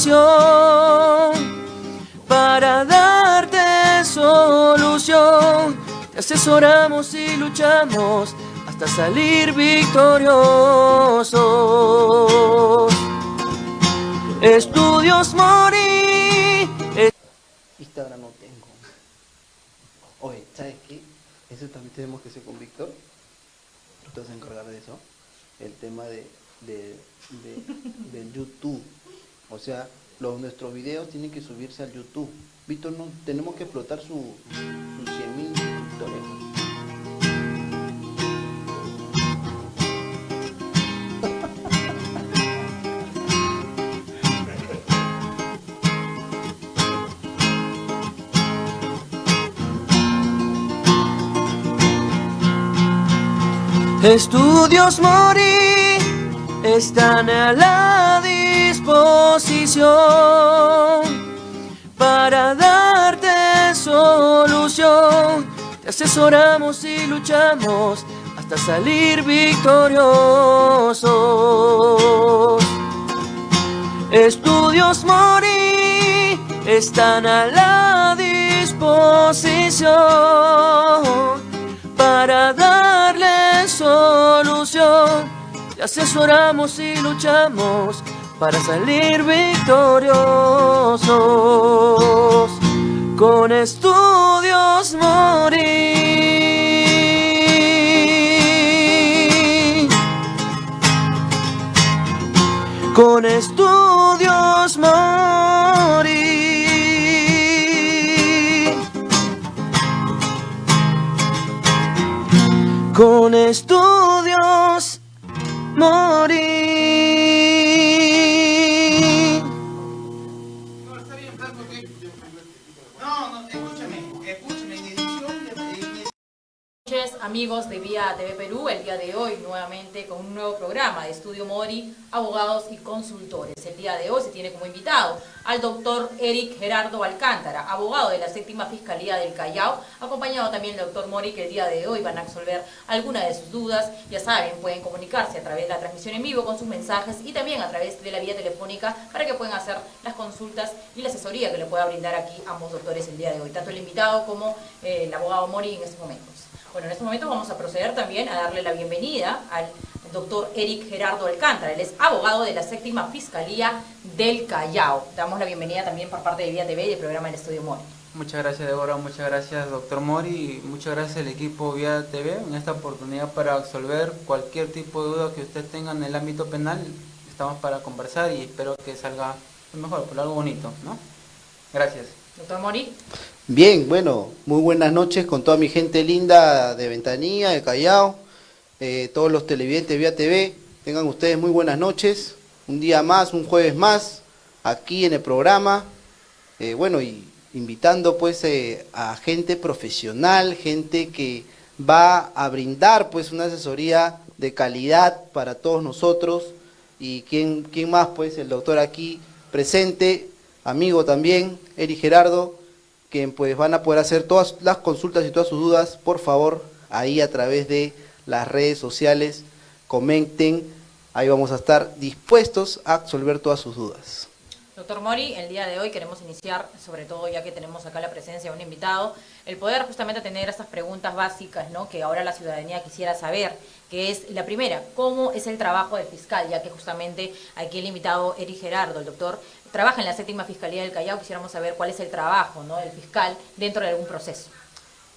disposición para darte solución. Te asesoramos y luchamos hasta salir victoriosos. Estudios Mori. Instagram no tengo. Oye, ¿sabes qué? Eso también tenemos que hacer con Víctor. Tú te vas a encargar de eso. El tema del YouTube. O sea, nuestros videos tienen que subirse al YouTube. Víctor, no, tenemos que explotar sus 100.000 suscriptores. Estudios Mori están a la disposición para darte solución. Te asesoramos y luchamos hasta salir victoriosos. Estudios Mori están a la disposición para darle solución. Te asesoramos y luchamos para salir victoriosos. Con Estudios Mori. Con Estudios Mori. Con Estudios Mori. No, está bien, Franco, que... No, escúchame, en edición... Noches, amigos de Vía TV Perú, el día de hoy nuevamente con un nuevo programa de Estudio Mori, abogados y consultores. El día de hoy se tiene como invitado al doctor Eric Gerardo Alcántara, abogado de la 7ª Fiscalía del Callao, acompañado también del doctor Mori, que el día de hoy van a resolver algunas de sus dudas. Ya saben, pueden comunicarse a través de la transmisión en vivo con sus mensajes y también a través de la vía telefónica para que puedan hacer las consultas y la asesoría que le pueda brindar aquí a ambos doctores el día de hoy, tanto el invitado como el abogado Mori en estos momentos. Bueno, en este momento vamos a proceder también a darle la bienvenida al doctor Eric Gerardo Alcántara. Él es abogado de la 7ª Fiscalía del Callao. Damos la bienvenida también por parte de Vía TV y del programa El Estudio Mori. Muchas gracias, Débora, muchas gracias, doctor Mori, y muchas gracias al equipo Vía TV en esta oportunidad para resolver cualquier tipo de duda que usted tenga en el ámbito penal. Estamos para conversar y espero que salga lo mejor, por algo bonito, ¿no? Gracias. Doctor Mori. Bien, bueno, muy buenas noches con toda mi gente linda de Ventanilla, de Callao, todos los televidentes Vía TV. Tengan ustedes muy buenas noches, un día más, un jueves más, aquí en el programa. Bueno, y invitando pues a gente profesional, gente que va a brindar pues una asesoría de calidad para todos nosotros. Y quién más pues, el doctor aquí presente, amigo también, Eric Gerardo, que pues van a poder hacer todas las consultas y todas sus dudas. Por favor, ahí a través de las redes sociales, comenten, ahí vamos a estar dispuestos a resolver todas sus dudas. Doctor Mori, el día de hoy queremos iniciar, sobre todo ya que tenemos acá la presencia de un invitado, el poder justamente tener estas preguntas básicas, ¿no?, que ahora la ciudadanía quisiera saber, que es la primera: ¿cómo es el trabajo del fiscal? Ya que justamente aquí el invitado Eric Gerardo, el doctor, trabaja en la 7ª Fiscalía del Callao, quisiéramos saber cuál es el trabajo, ¿no?, del fiscal dentro de algún proceso.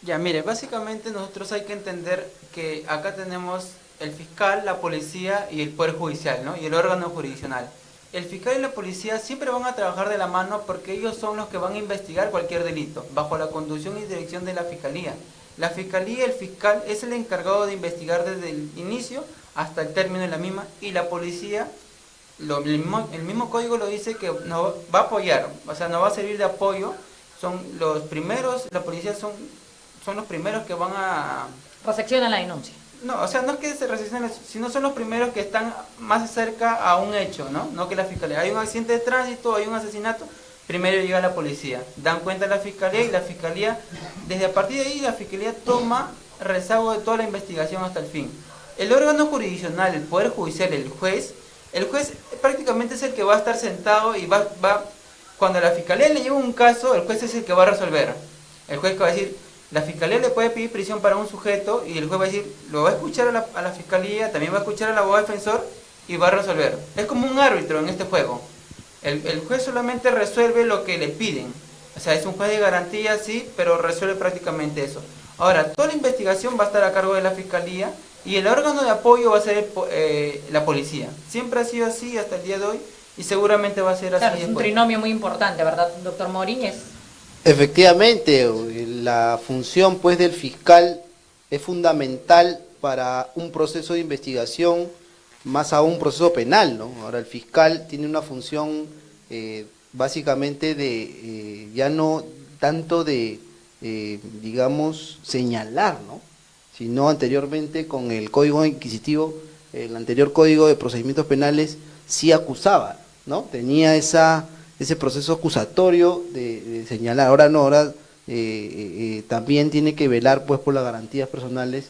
Ya, mire, básicamente nosotros hay que entender que acá tenemos el fiscal, la policía y el poder judicial, ¿no?, y el órgano jurisdiccional. El fiscal y la policía siempre van a trabajar de la mano porque ellos son los que van a investigar cualquier delito, bajo la conducción y dirección de la fiscalía. La fiscalía, el fiscal, es el encargado de investigar desde el inicio hasta el término de la misma, y la policía, el mismo código lo dice, que no va a apoyar, o sea, no va a servir de apoyo. Son los primeros, la policía son los primeros que van a... Recepcionan la denuncia. No, o sea, no es que se recepcionen, sino son los primeros que están más cerca a un hecho, ¿no? No que la fiscalía. Hay un accidente de tránsito, hay un asesinato, primero llega la policía, dan cuenta a la fiscalía, y la fiscalía, desde a partir de ahí, la fiscalía toma rezago de toda la investigación hasta el fin. El órgano jurisdiccional, el poder judicial, el juez, El juez prácticamente es el que va a estar sentado y cuando la fiscalía le lleva un caso, el juez es el que va a resolver. El juez que va a decir, la fiscalía le puede pedir prisión para un sujeto y el juez va a decir, lo va a escuchar a la fiscalía, también va a escuchar al abogado defensor y va a resolver. Es como un árbitro en este juego. El juez solamente resuelve lo que le piden. O sea, es un juez de garantía, sí, pero resuelve prácticamente eso. Ahora, toda la investigación va a estar a cargo de la fiscalía y el órgano de apoyo va a ser la policía. Siempre ha sido así hasta el día de hoy y seguramente va a ser así Claro, es un después. trinomio muy importante, ¿verdad, doctor Mori? Efectivamente, la función pues del fiscal es fundamental para un proceso de investigación, más aún un proceso penal, ¿no? Ahora el fiscal tiene una función básicamente de ya no tanto de digamos señalar, ¿no? Sino anteriormente con el Código Inquisitivo, el anterior Código de Procedimientos Penales sí acusaba, ¿no? Tenía ese proceso acusatorio de señalar. Ahora no, ahora también tiene que velar pues por las garantías personales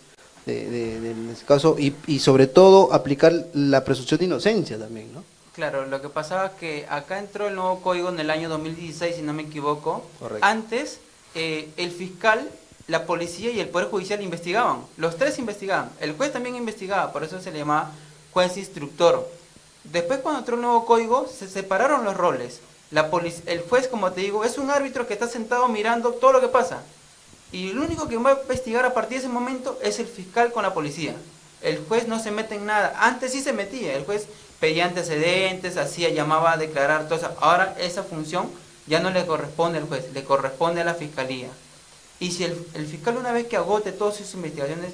en este caso y sobre todo aplicar la presunción de inocencia también, ¿no? Claro, lo que pasaba es que acá entró el nuevo código en el año 2016, si no me equivoco. Correcto. Antes, el fiscal, la policía y el Poder Judicial investigaban. Los tres investigaban. El juez también investigaba, por eso se le llamaba juez instructor. Después, cuando entró el nuevo código, se separaron los roles. El juez, como te digo, es un árbitro que está sentado mirando todo lo que pasa. Y el único que va a investigar a partir de ese momento es el fiscal con la policía. El juez no se mete en nada. Antes sí se metía. El juez pedía antecedentes, llamaba a declarar, todo eso. Ahora esa función ya no le corresponde al juez, le corresponde a la fiscalía. Y si el fiscal, una vez que agote todas sus investigaciones,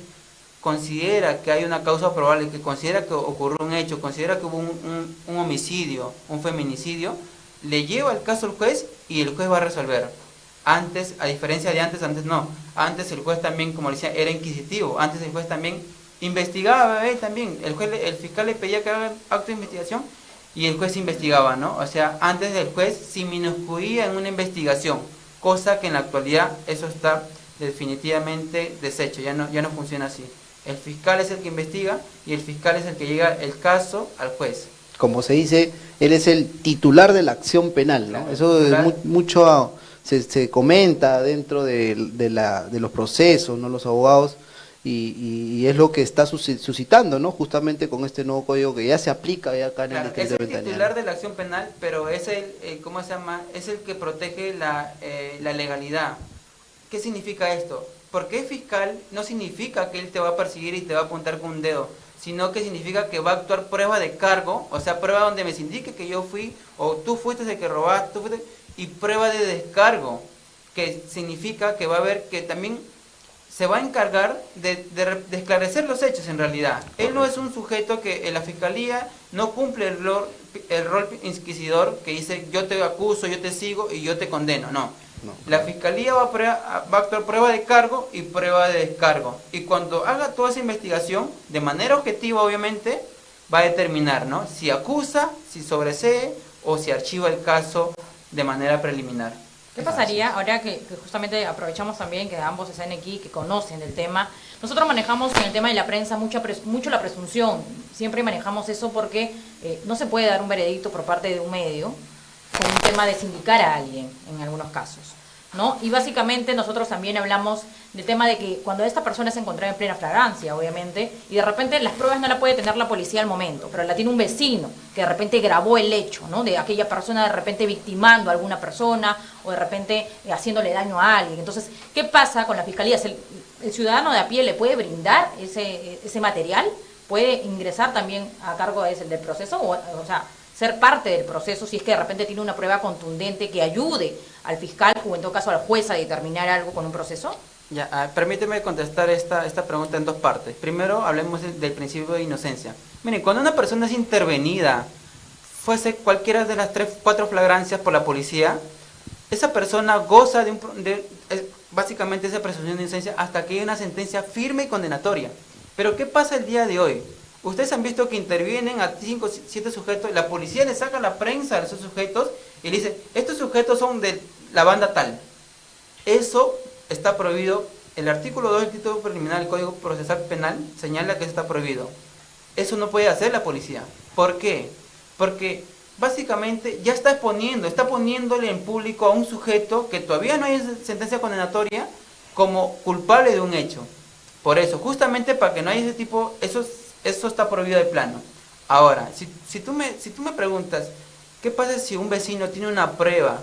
considera que hay una causa probable, que considera que ocurrió un hecho, considera que hubo un homicidio, un feminicidio, le lleva el caso al juez y el juez va a resolver. Antes, a diferencia de antes no. Antes el juez también, como decía, era inquisitivo. Antes el juez también investigaba también. El fiscal le pedía que haga acto de investigación y el juez investigaba, ¿no? O sea, antes el juez se inmiscuía en una investigación, cosa que en la actualidad eso está definitivamente deshecho, ya no funciona así. El fiscal es el que investiga y el fiscal es el que llega el caso al juez. Como se dice, él es el titular de la acción penal, ¿no? Claro, Eso titular. mucho se comenta dentro de los procesos, ¿no? Los abogados, y es lo que está suscitando, ¿no? Justamente con este nuevo código que ya se aplica ya acá en el Claro, es distrito de el Ventaneal. titular de la acción penal, pero es ¿cómo se llama? Es el que protege la legalidad. ¿Qué significa esto? Porque es fiscal no significa que él te va a perseguir y te va a apuntar con un dedo, sino que significa que va a actuar prueba de cargo, o sea, prueba donde me indique que yo fui, o tú fuiste el que robaste, y prueba de descargo, que significa que va a haber que también se va a encargar de esclarecer los hechos en realidad. Él no es un sujeto que en la fiscalía no cumple el rol inquisidor que dice yo te acuso, yo te sigo y yo te condeno, no. La fiscalía va a actuar prueba de cargo y prueba de descargo. Y cuando haga toda esa investigación, de manera objetiva obviamente, va a determinar, ¿no? Si acusa, si sobresee o si archiva el caso de manera preliminar. ¿Qué pasaría ahora que justamente aprovechamos también que ambos están aquí, que conocen el tema? Nosotros manejamos en el tema de la prensa mucho la presunción. Siempre manejamos eso porque no se puede dar un veredicto por parte de un medio con un tema de sindicar a alguien en algunos casos, ¿no? Y básicamente nosotros también hablamos del tema de que cuando esta persona se encontraba en plena flagrancia, obviamente, y de repente las pruebas no las puede tener la policía al momento, pero la tiene un vecino que de repente grabó el hecho, ¿no? De aquella persona de repente victimando a alguna persona o de repente haciéndole daño a alguien. Entonces, ¿qué pasa con la fiscalía? ¿El ciudadano de a pie le puede brindar ese material? ¿Puede ingresar también a cargo del proceso? O sea, ser parte del proceso si es que de repente tiene una prueba contundente que ayude al fiscal o en todo caso al juez a determinar algo con un proceso? Ya, permíteme contestar esta pregunta en dos partes. Primero, hablemos del principio de inocencia. Miren, cuando una persona es intervenida, fuese cualquiera de las 4 flagrancias por la policía, esa persona goza básicamente esa presunción de inocencia hasta que hay una sentencia firme y condenatoria. Pero ¿qué pasa el día de hoy? Ustedes han visto que intervienen a 5 o 7 sujetos, la policía le saca la prensa a esos sujetos y le dice, estos sujetos son de la banda tal. Eso está prohibido. El artículo 2 del título preliminar del Código Procesal Penal señala que eso está prohibido. eso no puede hacer la policía. ¿Por qué? Porque básicamente ya está poniéndole en público a un sujeto que todavía no hay sentencia condenatoria como culpable de un hecho. Por eso, justamente para que no haya ese tipo, eso está prohibido de plano. Ahora, si tú me preguntas, ¿qué pasa si un vecino tiene una prueba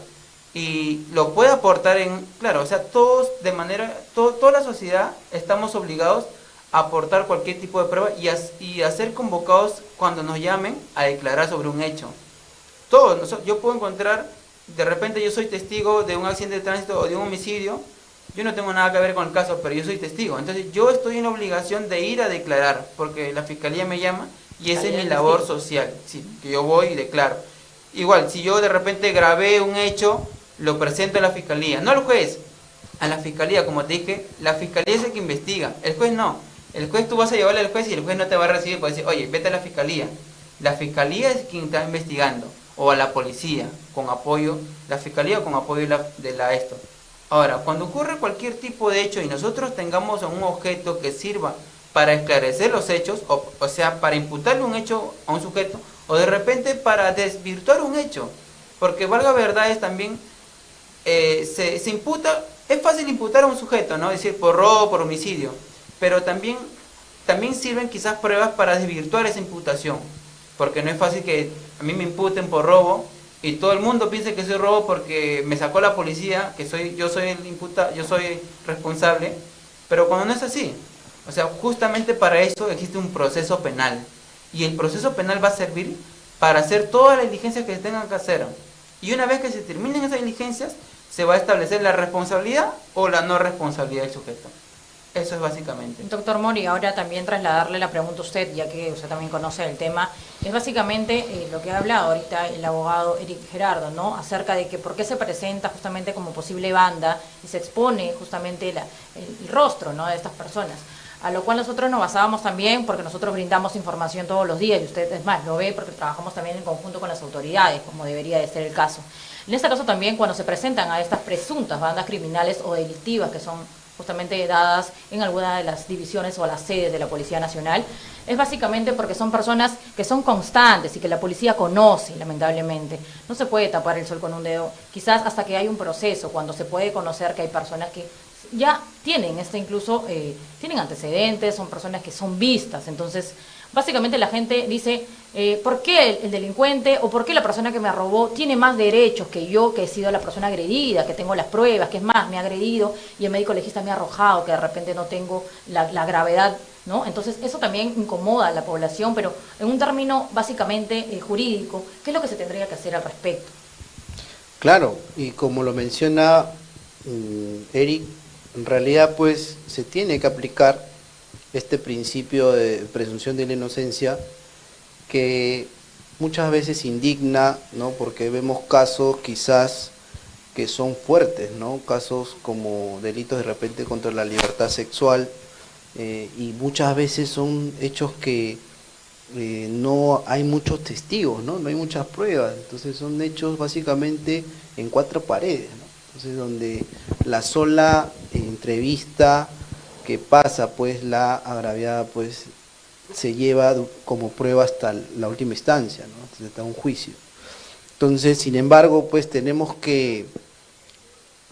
y lo puede aportar claro, o sea, todos toda la sociedad estamos obligados a aportar cualquier tipo de prueba y a ser convocados cuando nos llamen a declarar sobre un hecho. Yo puedo encontrar, de repente yo soy testigo de un accidente de tránsito o de un homicidio, yo no tengo nada que ver con el caso, pero yo soy testigo, entonces yo estoy en la obligación de ir a declarar, porque la fiscalía me llama y esa es mi labor social, sí, que yo voy y declaro. Igual, si yo de repente grabé un hecho, lo presento a la fiscalía, no al juez, a la fiscalía, como te dije, la fiscalía es el que investiga, el juez no. El juez tú vas a llevarle al juez y el juez no te va a recibir para decir, oye, vete a la fiscalía. La fiscalía es quien está investigando, o a la policía, con apoyo, la fiscalía con apoyo de esto. Ahora, cuando ocurre cualquier tipo de hecho y nosotros tengamos un objeto que sirva para esclarecer los hechos, o sea, para imputarle un hecho a un sujeto, o de repente para desvirtuar un hecho, porque valga verdad es también, se imputa, es fácil imputar a un sujeto, ¿no? Es decir, por robo, por homicidio, pero también sirven quizás pruebas para desvirtuar esa imputación, porque no es fácil que a mí me imputen por robo y todo el mundo piense que soy robo porque me sacó la policía, que yo soy responsable, pero cuando no es así. O sea, justamente para eso existe un proceso penal, y el proceso penal va a servir para hacer todas las diligencias que se tengan que hacer, y una vez que se terminen esas diligencias se va a establecer la responsabilidad o la no responsabilidad del sujeto. Eso es básicamente. Doctor Mori, ahora también trasladarle la pregunta a usted, ya que usted también conoce el tema, es básicamente lo que ha hablado ahorita el abogado Eric Gerardo, ¿no? Acerca de que por qué se presenta justamente como posible banda y se expone justamente el rostro, ¿no?, de estas personas. A lo cual nosotros nos basábamos también porque nosotros brindamos información todos los días y usted, es más, lo ve porque trabajamos también en conjunto con las autoridades, como debería de ser el caso. En este caso también, cuando se presentan a estas presuntas bandas criminales o delictivas que son justamente dadas en alguna de las divisiones o las sedes de la Policía Nacional, es básicamente porque son personas que son constantes y que la policía conoce, lamentablemente. No se puede tapar el sol con un dedo, quizás hasta que hay un proceso, cuando se puede conocer que hay personas que ya tienen incluso tienen antecedentes, son personas que son vistas. Entonces, básicamente la gente dice, ¿por qué el delincuente o por qué la persona que me robó tiene más derechos que yo, que he sido la persona agredida, que tengo las pruebas, que es más, me ha agredido y el médico legista me ha arrojado, que de repente no tengo la gravedad, ¿no? Entonces, eso también incomoda a la población, pero en un término básicamente jurídico, ¿qué es lo que se tendría que hacer al respecto? Claro, y como lo menciona Eric, en realidad pues se tiene que aplicar este principio de presunción de la inocencia, que muchas veces indigna, ¿no? Porque vemos casos quizás que son fuertes, ¿no? Casos como delitos de repente contra la libertad sexual, y muchas veces son hechos que no hay muchos testigos, ¿no? No hay muchas pruebas, entonces son hechos básicamente en cuatro paredes, ¿no? Entonces donde la sola entrevista que pasa pues la agraviada pues se lleva como prueba hasta la última instancia, ¿no? Hasta un juicio. Entonces, sin embargo, pues tenemos que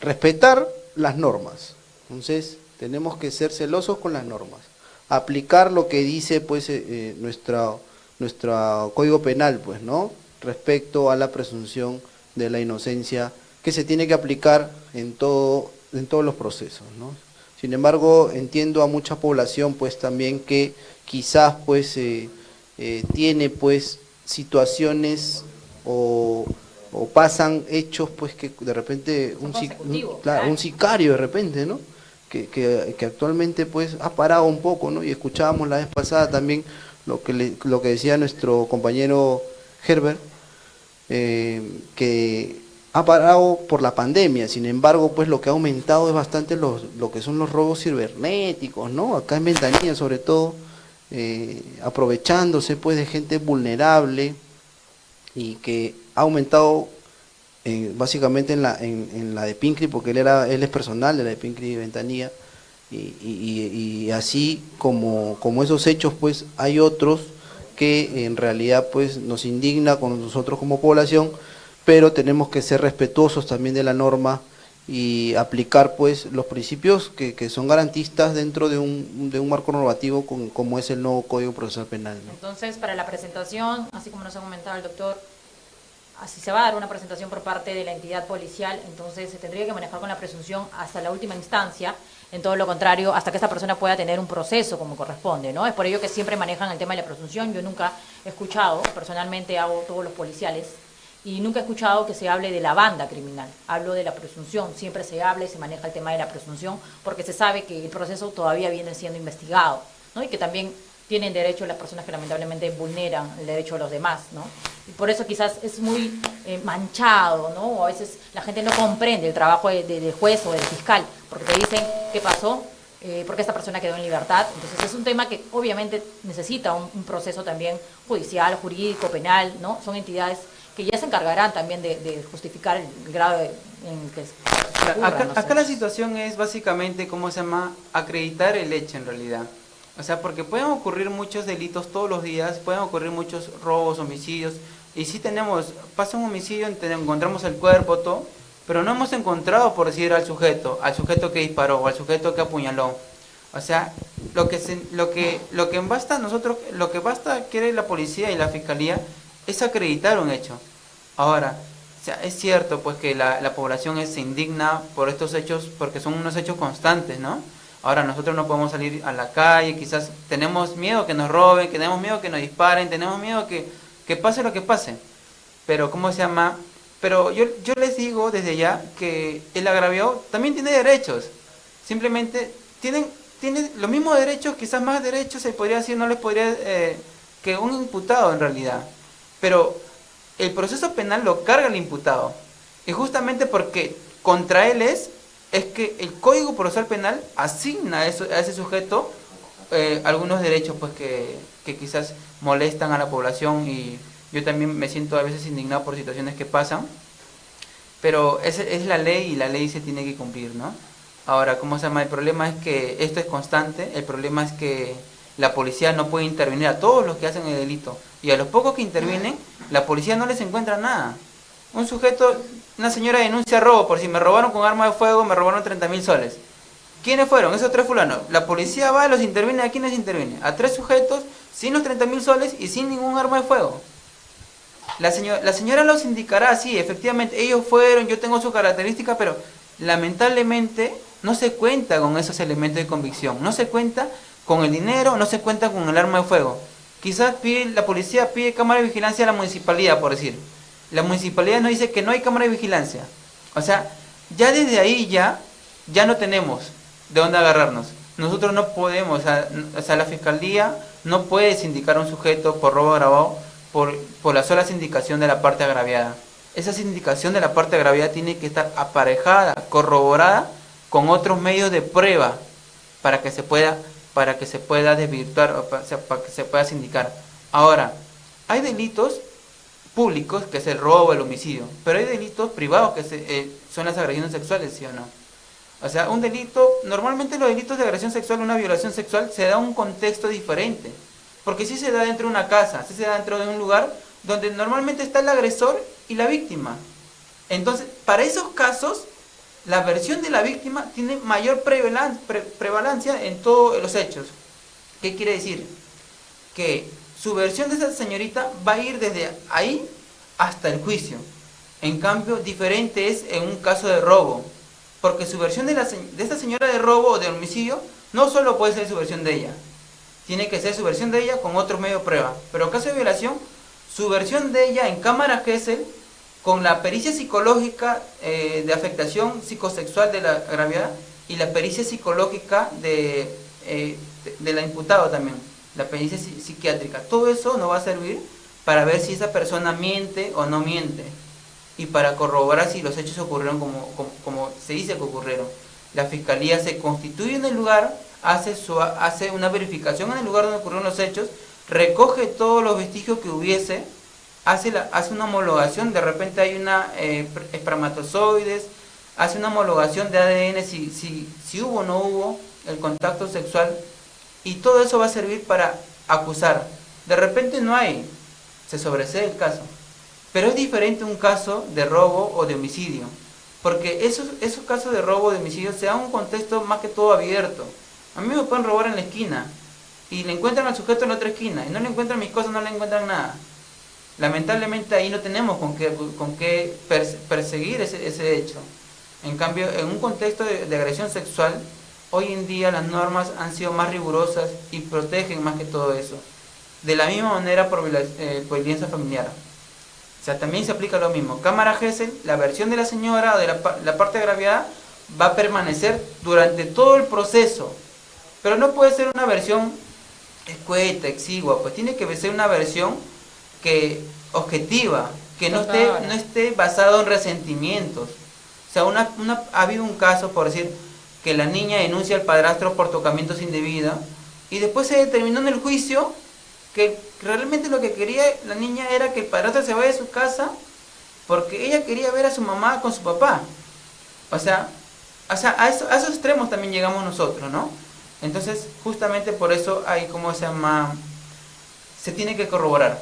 respetar las normas. Entonces, tenemos que ser celosos con las normas. Aplicar lo que dice pues nuestro Código Penal, pues, ¿no? Respecto a la presunción de la inocencia que se tiene que aplicar en todos los procesos, ¿no? Sin embargo, entiendo a mucha población pues también que quizás pues tiene pues situaciones o pasan hechos pues que de repente un sicario de repente, ¿no? Que actualmente pues ha parado un poco, ¿no? Y escuchábamos la vez pasada también lo que decía nuestro compañero Herbert, que ha parado por la pandemia. Sin embargo, pues lo que ha aumentado es bastante lo que son los robos cibernéticos, ¿no? Acá en Ventanilla, sobre todo, aprovechándose pues de gente vulnerable, y que ha aumentado básicamente en la de Pincri, porque él es personal de la de Pincri y Ventanilla, y así como esos hechos, pues hay otros que en realidad pues nos indigna con nosotros como población, pero tenemos que ser respetuosos también de la norma y aplicar pues los principios que son garantistas dentro de un marco normativo como es el nuevo Código Procesal Penal, ¿no? Entonces, para la presentación, así como nos ha comentado el doctor, así se va a dar una presentación por parte de la entidad policial, entonces se tendría que manejar con la presunción hasta la última instancia, en todo lo contrario, hasta que esta persona pueda tener un proceso como corresponde, ¿no? Es por ello que siempre manejan el tema de la presunción. Yo nunca he escuchado, personalmente hago todos los policiales, y nunca he escuchado que se hable de la banda criminal. Hablo de la presunción, siempre se habla y se maneja el tema de la presunción, porque se sabe que el proceso todavía viene siendo investigado, ¿no? Y que también tienen derecho las personas que lamentablemente vulneran el derecho de los demás, ¿no? Y por eso quizás es muy manchado, ¿no? O a veces la gente no comprende el trabajo del juez o del fiscal, porque te dicen qué pasó, porque esta persona quedó en libertad. Entonces es un tema que obviamente necesita un proceso también judicial, jurídico, penal, ¿no? Son entidades que ya se encargarán también de justificar el grado en el que Acá la situación es básicamente, ¿cómo se llama?, acreditar el hecho en realidad. O sea, porque pueden ocurrir muchos delitos todos los días, pueden ocurrir muchos robos, homicidios, y si pasa un homicidio, encontramos el cuerpo, todo, pero no hemos encontrado, por decir, al sujeto que disparó, o al sujeto que apuñaló. O sea, lo que basta quiere la policía y la fiscalía es acreditar un hecho. Ahora, o sea, es cierto pues que la población se indigna por estos hechos porque son unos hechos constantes, ¿no? Ahora nosotros no podemos salir a la calle, quizás tenemos miedo que nos roben, tenemos miedo que nos disparen, tenemos miedo que pase lo que pase. Pero, ¿cómo se llama? Pero yo les digo desde ya que el agraviado también tiene derechos. Simplemente tiene los mismos derechos, quizás más derechos se podría decir, no les podría, que un imputado en realidad. Pero el proceso penal lo carga el imputado. Y justamente porque contra él es que el Código Procesal Penal asigna a ese sujeto algunos derechos pues que quizás molestan a la población, y yo también me siento a veces indignado por situaciones que pasan, pero es la ley y la ley se tiene que cumplir, ¿no? Ahora, ¿cómo se llama? El problema es que esto es constante, el problema es que la policía no puede intervenir a todos los que hacen el delito, y a los pocos que intervienen, la policía no les encuentra nada. Un sujeto, una señora denuncia robo, por si me robaron con arma de fuego, me robaron 30.000 soles. ¿Quiénes fueron? Esos 3 fulanos. La policía va, los interviene. ¿A quiénes interviene? A 3 sujetos, sin los 30.000 soles y sin ningún arma de fuego. La señora los indicará, sí, efectivamente, ellos fueron, yo tengo su característica, pero lamentablemente no se cuenta con esos elementos de convicción. No se cuenta con el dinero, no se cuenta con el arma de fuego. Quizás la policía pide cámara de vigilancia a la municipalidad, por decir. La municipalidad nos dice que no hay cámara de vigilancia. O sea, ya desde ahí ya no tenemos de dónde agarrarnos. Nosotros no podemos, o sea, la fiscalía no puede sindicar a un sujeto por robo agravado por la sola sindicación de la parte agraviada. Esa sindicación de la parte agraviada tiene que estar aparejada, corroborada con otros medios de prueba para que se pueda desvirtuar, o para que se pueda sindicar. Ahora, hay delitos públicos, que es el robo, el homicidio, pero hay delitos privados que son las agresiones sexuales, ¿sí o no? O sea, un delito, normalmente los delitos de agresión sexual, una violación sexual, se da un contexto diferente, porque sí se da dentro de una casa, sí se da dentro de un lugar donde normalmente está el agresor y la víctima. Entonces, para esos casos, la versión de la víctima tiene mayor prevalencia en todos los hechos. ¿Qué quiere decir? Que su versión de esa señorita va a ir desde ahí hasta el juicio. En cambio, diferente es en un caso de robo, porque su versión de esta señora de robo o de homicidio no solo puede ser su versión de ella, tiene que ser su versión de ella con otros medios de prueba. Pero en caso de violación, su versión de ella en cámara Gesell, con la pericia psicológica de afectación psicosexual de la agraviada y la pericia psicológica de la imputada también, la pericia psiquiátrica. Todo eso nos va a servir para ver si esa persona miente o no miente, y para corroborar si los hechos ocurrieron como se dice que ocurrieron. La fiscalía se constituye en el lugar, hace una verificación en el lugar donde ocurrieron los hechos, recoge todos los vestigios que hubiese, hace una homologación, de repente hay espermatozoides, hace una homologación de ADN si hubo o no hubo el contacto sexual, y todo eso va a servir para acusar. De repente no hay, se sobresee el caso. Pero es diferente un caso de robo o de homicidio, porque esos casos de robo o de homicidio se dan en un contexto más que todo abierto. A mí me pueden robar en la esquina y le encuentran al sujeto en la otra esquina y no le encuentran mis cosas, no le encuentran nada. Lamentablemente ahí no tenemos con qué perseguir ese hecho. En cambio, en un contexto de agresión sexual, hoy en día las normas han sido más rigurosas y protegen más que todo eso. De la misma manera por violencia familiar. O sea, también se aplica lo mismo. Cámara Gesell, la versión de la señora o de la parte agraviada va a permanecer durante todo el proceso. Pero no puede ser una versión escueta, exigua, pues tiene que ser una versión objetiva, que no esté basado en resentimientos. O sea, ha habido un caso, por decir, que la niña denuncia al padrastro por tocamientos indebidos y después se determinó en el juicio que realmente lo que quería la niña era que el padrastro se vaya de su casa porque ella quería ver a su mamá con su papá. O sea a esos extremos también llegamos nosotros, ¿no? Entonces, justamente por eso hay, se tiene que corroborar.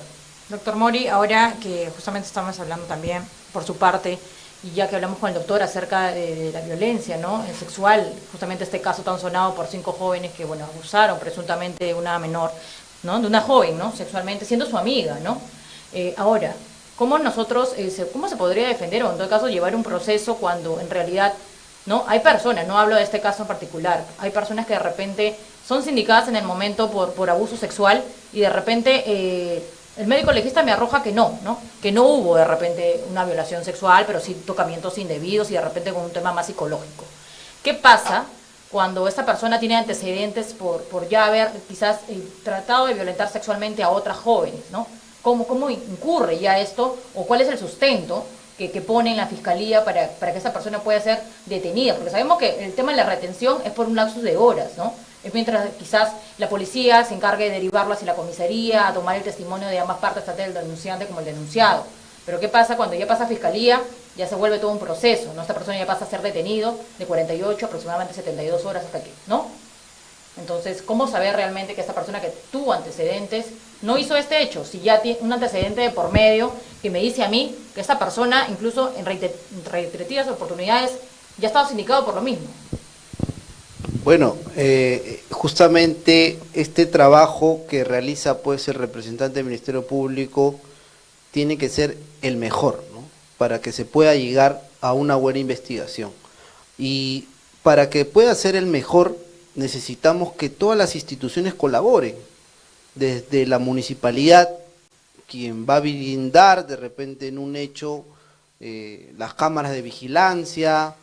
Doctor Mori, ahora que justamente estamos hablando también, por su parte, y ya que hablamos con el doctor acerca de la violencia, ¿no?, sexual, justamente este caso tan sonado por 5 jóvenes que, bueno, abusaron presuntamente de una menor, ¿no?, de una joven, ¿no?, sexualmente, siendo su amiga, ¿no? Ahora, ¿cómo se podría defender o en todo caso llevar un proceso cuando en realidad, ¿no?, hay personas, no hablo de este caso en particular, hay personas que de repente son sindicadas en el momento por abuso sexual y de repente el médico legista me arroja que no hubo de repente una violación sexual, pero sí tocamientos indebidos y de repente con un tema más psicológico? ¿Qué pasa cuando esta persona tiene antecedentes por ya haber quizás tratado de violentar sexualmente a otras jóvenes, ¿no? ¿Cómo incurre ya esto o cuál es el sustento que pone en la fiscalía para que esa persona pueda ser detenida? Porque sabemos que el tema de la retención es por un lapsus de horas, ¿no? Es mientras quizás la policía se encargue de derivarlo hacia la comisaría, a tomar el testimonio de ambas partes, tanto el denunciante como el denunciado. Pero ¿qué pasa cuando ya pasa a fiscalía? Ya se vuelve todo un proceso, ¿no? Esta persona ya pasa a ser detenido de 48 aproximadamente 72 horas hasta que, ¿no? Entonces, ¿cómo saber realmente que esta persona que tuvo antecedentes no hizo este hecho? Si ya tiene un antecedente de por medio que me dice a mí que esta persona, incluso en reiterativas oportunidades, ya ha estado sindicado por lo mismo. Bueno, justamente este trabajo que realiza pues el representante del Ministerio Público tiene que ser el mejor, ¿no?, para que se pueda llegar a una buena investigación. Y para que pueda ser el mejor necesitamos que todas las instituciones colaboren, desde la municipalidad, quien va a brindar de repente en un hecho las cámaras de vigilancia,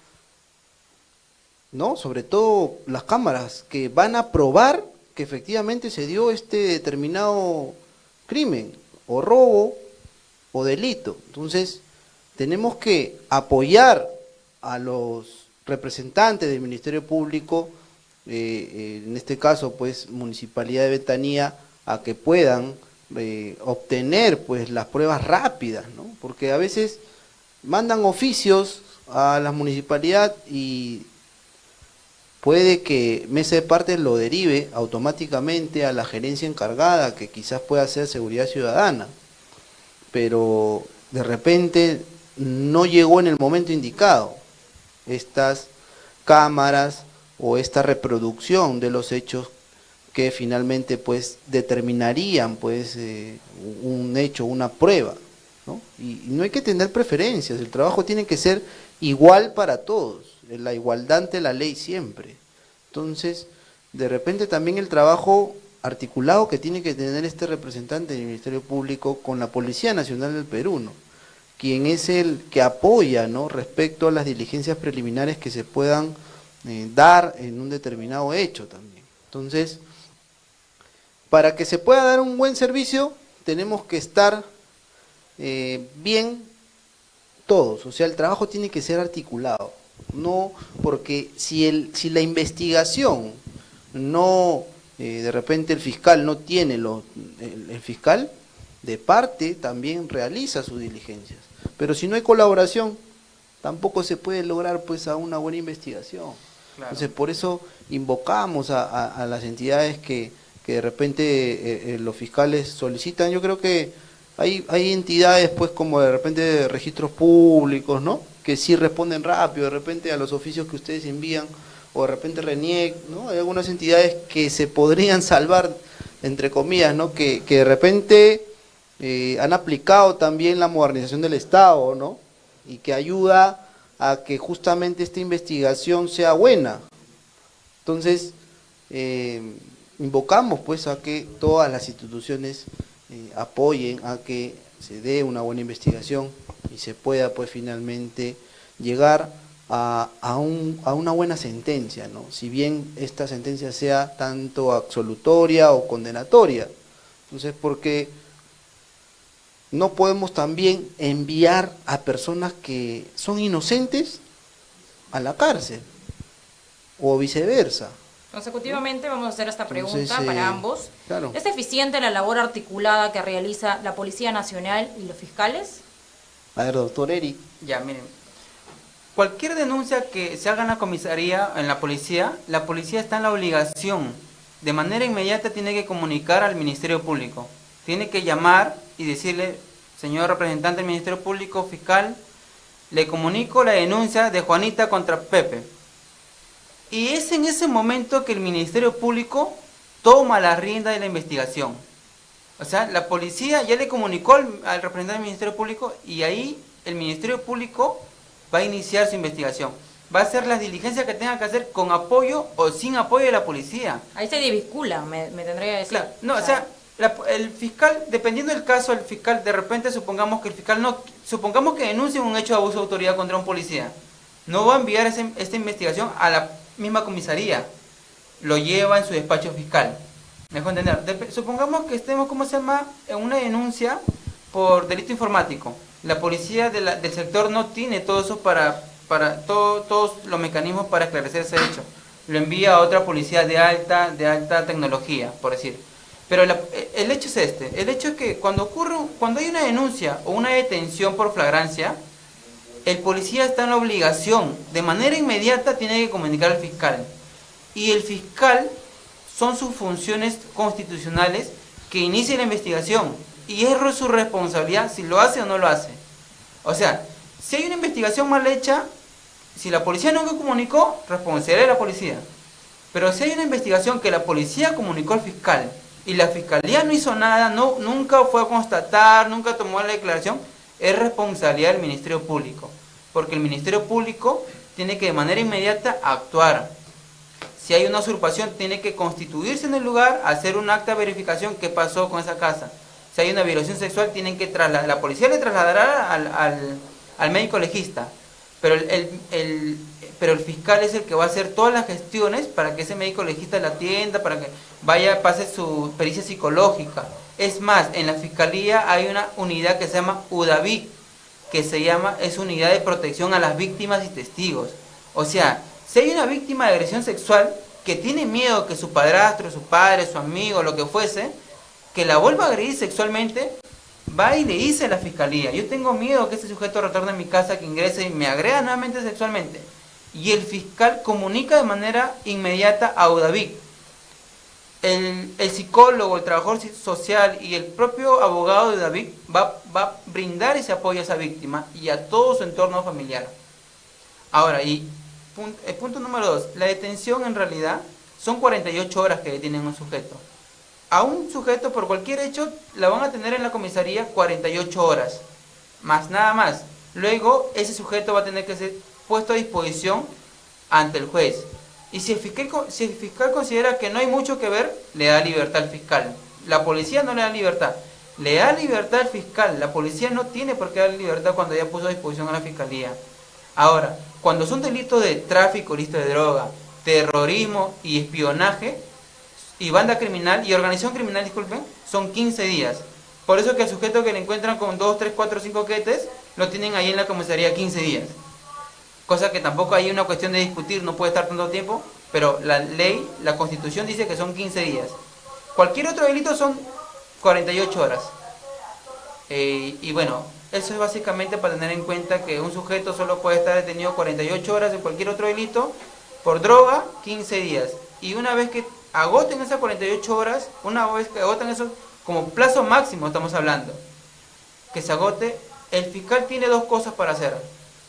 ¿no?, sobre todo las cámaras que van a probar que efectivamente se dio este determinado crimen, o robo, o delito. Entonces, tenemos que apoyar a los representantes del Ministerio Público, en este caso, pues, Municipalidad de Ventanilla, a que puedan obtener, pues, las pruebas rápidas, ¿no? Porque a veces mandan oficios a la municipalidad y puede que Mesa de Partes lo derive automáticamente a la gerencia encargada, que quizás pueda ser Seguridad Ciudadana, pero de repente no llegó en el momento indicado estas cámaras o esta reproducción de los hechos que finalmente pues determinarían pues un hecho, una prueba, ¿no? Y no hay que tener preferencias, el trabajo tiene que ser igual para todos, la igualdad ante la ley siempre. Entonces, de repente también el trabajo articulado que tiene que tener este representante del Ministerio Público con la Policía Nacional del Perú, ¿no?, quien es el que apoya, ¿no?, respecto a las diligencias preliminares que se puedan dar en un determinado hecho también. Entonces, para que se pueda dar un buen servicio, tenemos que estar bien todos, o sea, el trabajo tiene que ser articulado, no porque si la investigación no, de repente el fiscal no tiene, el fiscal de parte también realiza sus diligencias, pero si no hay colaboración, tampoco se puede lograr pues a una buena investigación. Claro. Entonces por eso invocamos a las entidades que que de repente los fiscales solicitan. Yo creo que hay entidades pues como de repente registros públicos, ¿no? Que sí responden rápido de repente a los oficios que ustedes envían, o de repente RENIEC, ¿no? Hay algunas entidades que se podrían salvar, entre comillas, ¿no? Que de repente han aplicado también la modernización del Estado, ¿no? Y que ayuda a que justamente esta investigación sea buena. Entonces, invocamos pues a que todas las instituciones apoyen a que se dé una buena investigación y se pueda pues finalmente llegar a una buena sentencia, ¿no? Si bien esta sentencia sea tanto absolutoria o condenatoria. Entonces, porque no podemos también enviar a personas que son inocentes a la cárcel, o viceversa. Consecutivamente vamos a hacer esta pregunta Entonces, para ambos. claro. ¿Es eficiente la labor articulada que realiza la Policía Nacional y los fiscales? A ver, doctor Eric. Ya, miren. Cualquier denuncia que se haga en la comisaría, en la policía está en la obligación, de manera inmediata tiene que comunicar al Ministerio Público. Tiene que llamar y decirle, señor representante del Ministerio Público, fiscal, le comunico la denuncia de Juanita contra Pepe. Y es en ese momento que el Ministerio Público toma la rienda de la investigación. O sea, la policía ya le comunicó al representante del Ministerio Público y ahí el Ministerio Público va a iniciar su investigación. Va a hacer las diligencias que tenga que hacer con apoyo o sin apoyo de la policía. Ahí se desvincula, me tendría que decir. Claro, no, o sea, el fiscal, dependiendo del caso, el fiscal, de repente supongamos que el fiscal no, supongamos que denuncia un hecho de abuso de autoridad contra un policía, no va a enviar esta investigación a la misma comisaría, lo lleva en su despacho fiscal. ¿Me dejo entender? Supongamos que estemos, ¿cómo se llama?, en una denuncia por delito informático. La policía del sector no tiene todo eso todos los mecanismos para esclarecer ese hecho. Lo envía a otra policía de alta tecnología, por decir. Pero el hecho es este. El hecho es que cuando hay una denuncia o una detención por flagrancia, el policía está en la obligación, de manera inmediata tiene que comunicar al fiscal. Y el fiscal son sus funciones constitucionales que inicie la investigación. Y es su responsabilidad si lo hace o no lo hace. O sea, si hay una investigación mal hecha, si la policía nunca comunicó, responsabilidad de la policía. Pero si hay una investigación que la policía comunicó al fiscal y la fiscalía no hizo nada, nunca fue a constatar, nunca tomó la declaración, es responsabilidad del Ministerio Público. Porque el Ministerio Público tiene que de manera inmediata actuar. Si hay una usurpación, tiene que constituirse en el lugar, hacer un acta de verificación qué pasó con esa casa. Si hay una violación sexual, tienen que la policía le trasladará al médico legista. Pero el fiscal es el que va a hacer todas las gestiones para que ese médico legista la atienda, para que pase su pericia psicológica. Es más, en la fiscalía hay una unidad que se llama UDAVIC, es Unidad de Protección a las Víctimas y Testigos. O sea, si hay una víctima de agresión sexual que tiene miedo que su padrastro, su padre, su amigo, lo que fuese, que la vuelva a agredir sexualmente, va y le dice a la fiscalía, yo tengo miedo que este sujeto retorne a mi casa, que ingrese y me agreda nuevamente sexualmente. Y el fiscal comunica de manera inmediata a UDAVIC. El psicólogo, el trabajador social y el propio abogado de UDAVIC va a brindar ese apoyo a esa víctima y a todo su entorno familiar. Ahora, el punto número 2, la detención en realidad son 48 horas que detienen a un sujeto. A un sujeto por cualquier hecho la van a tener en la comisaría 48 horas, más nada más. Luego ese sujeto va a tener que ser puesto a disposición ante el juez. Y si el fiscal considera que no hay mucho que ver, le da libertad al fiscal. La policía no le da libertad, le da libertad al fiscal. La policía no tiene por qué dar libertad cuando ya puso a disposición a la fiscalía. Ahora, cuando son delitos de tráfico, ilícito de droga, terrorismo y espionaje, y banda criminal y organización criminal, disculpen, son 15 días. Por eso que el sujeto que le encuentran con 2, 3, 4, 5 quetes, lo tienen ahí en la comisaría 15 días. Cosa que tampoco hay una cuestión de discutir, no puede estar tanto tiempo, pero la ley, la Constitución dice que son 15 días. Cualquier otro delito son 48 horas. Y bueno, eso es básicamente para tener en cuenta que un sujeto solo puede estar detenido 48 horas en cualquier otro delito, por droga 15 días. Y una vez que agoten esas 48 horas, una vez que agoten eso, como plazo máximo estamos hablando, que se agote, el fiscal tiene dos cosas para hacer.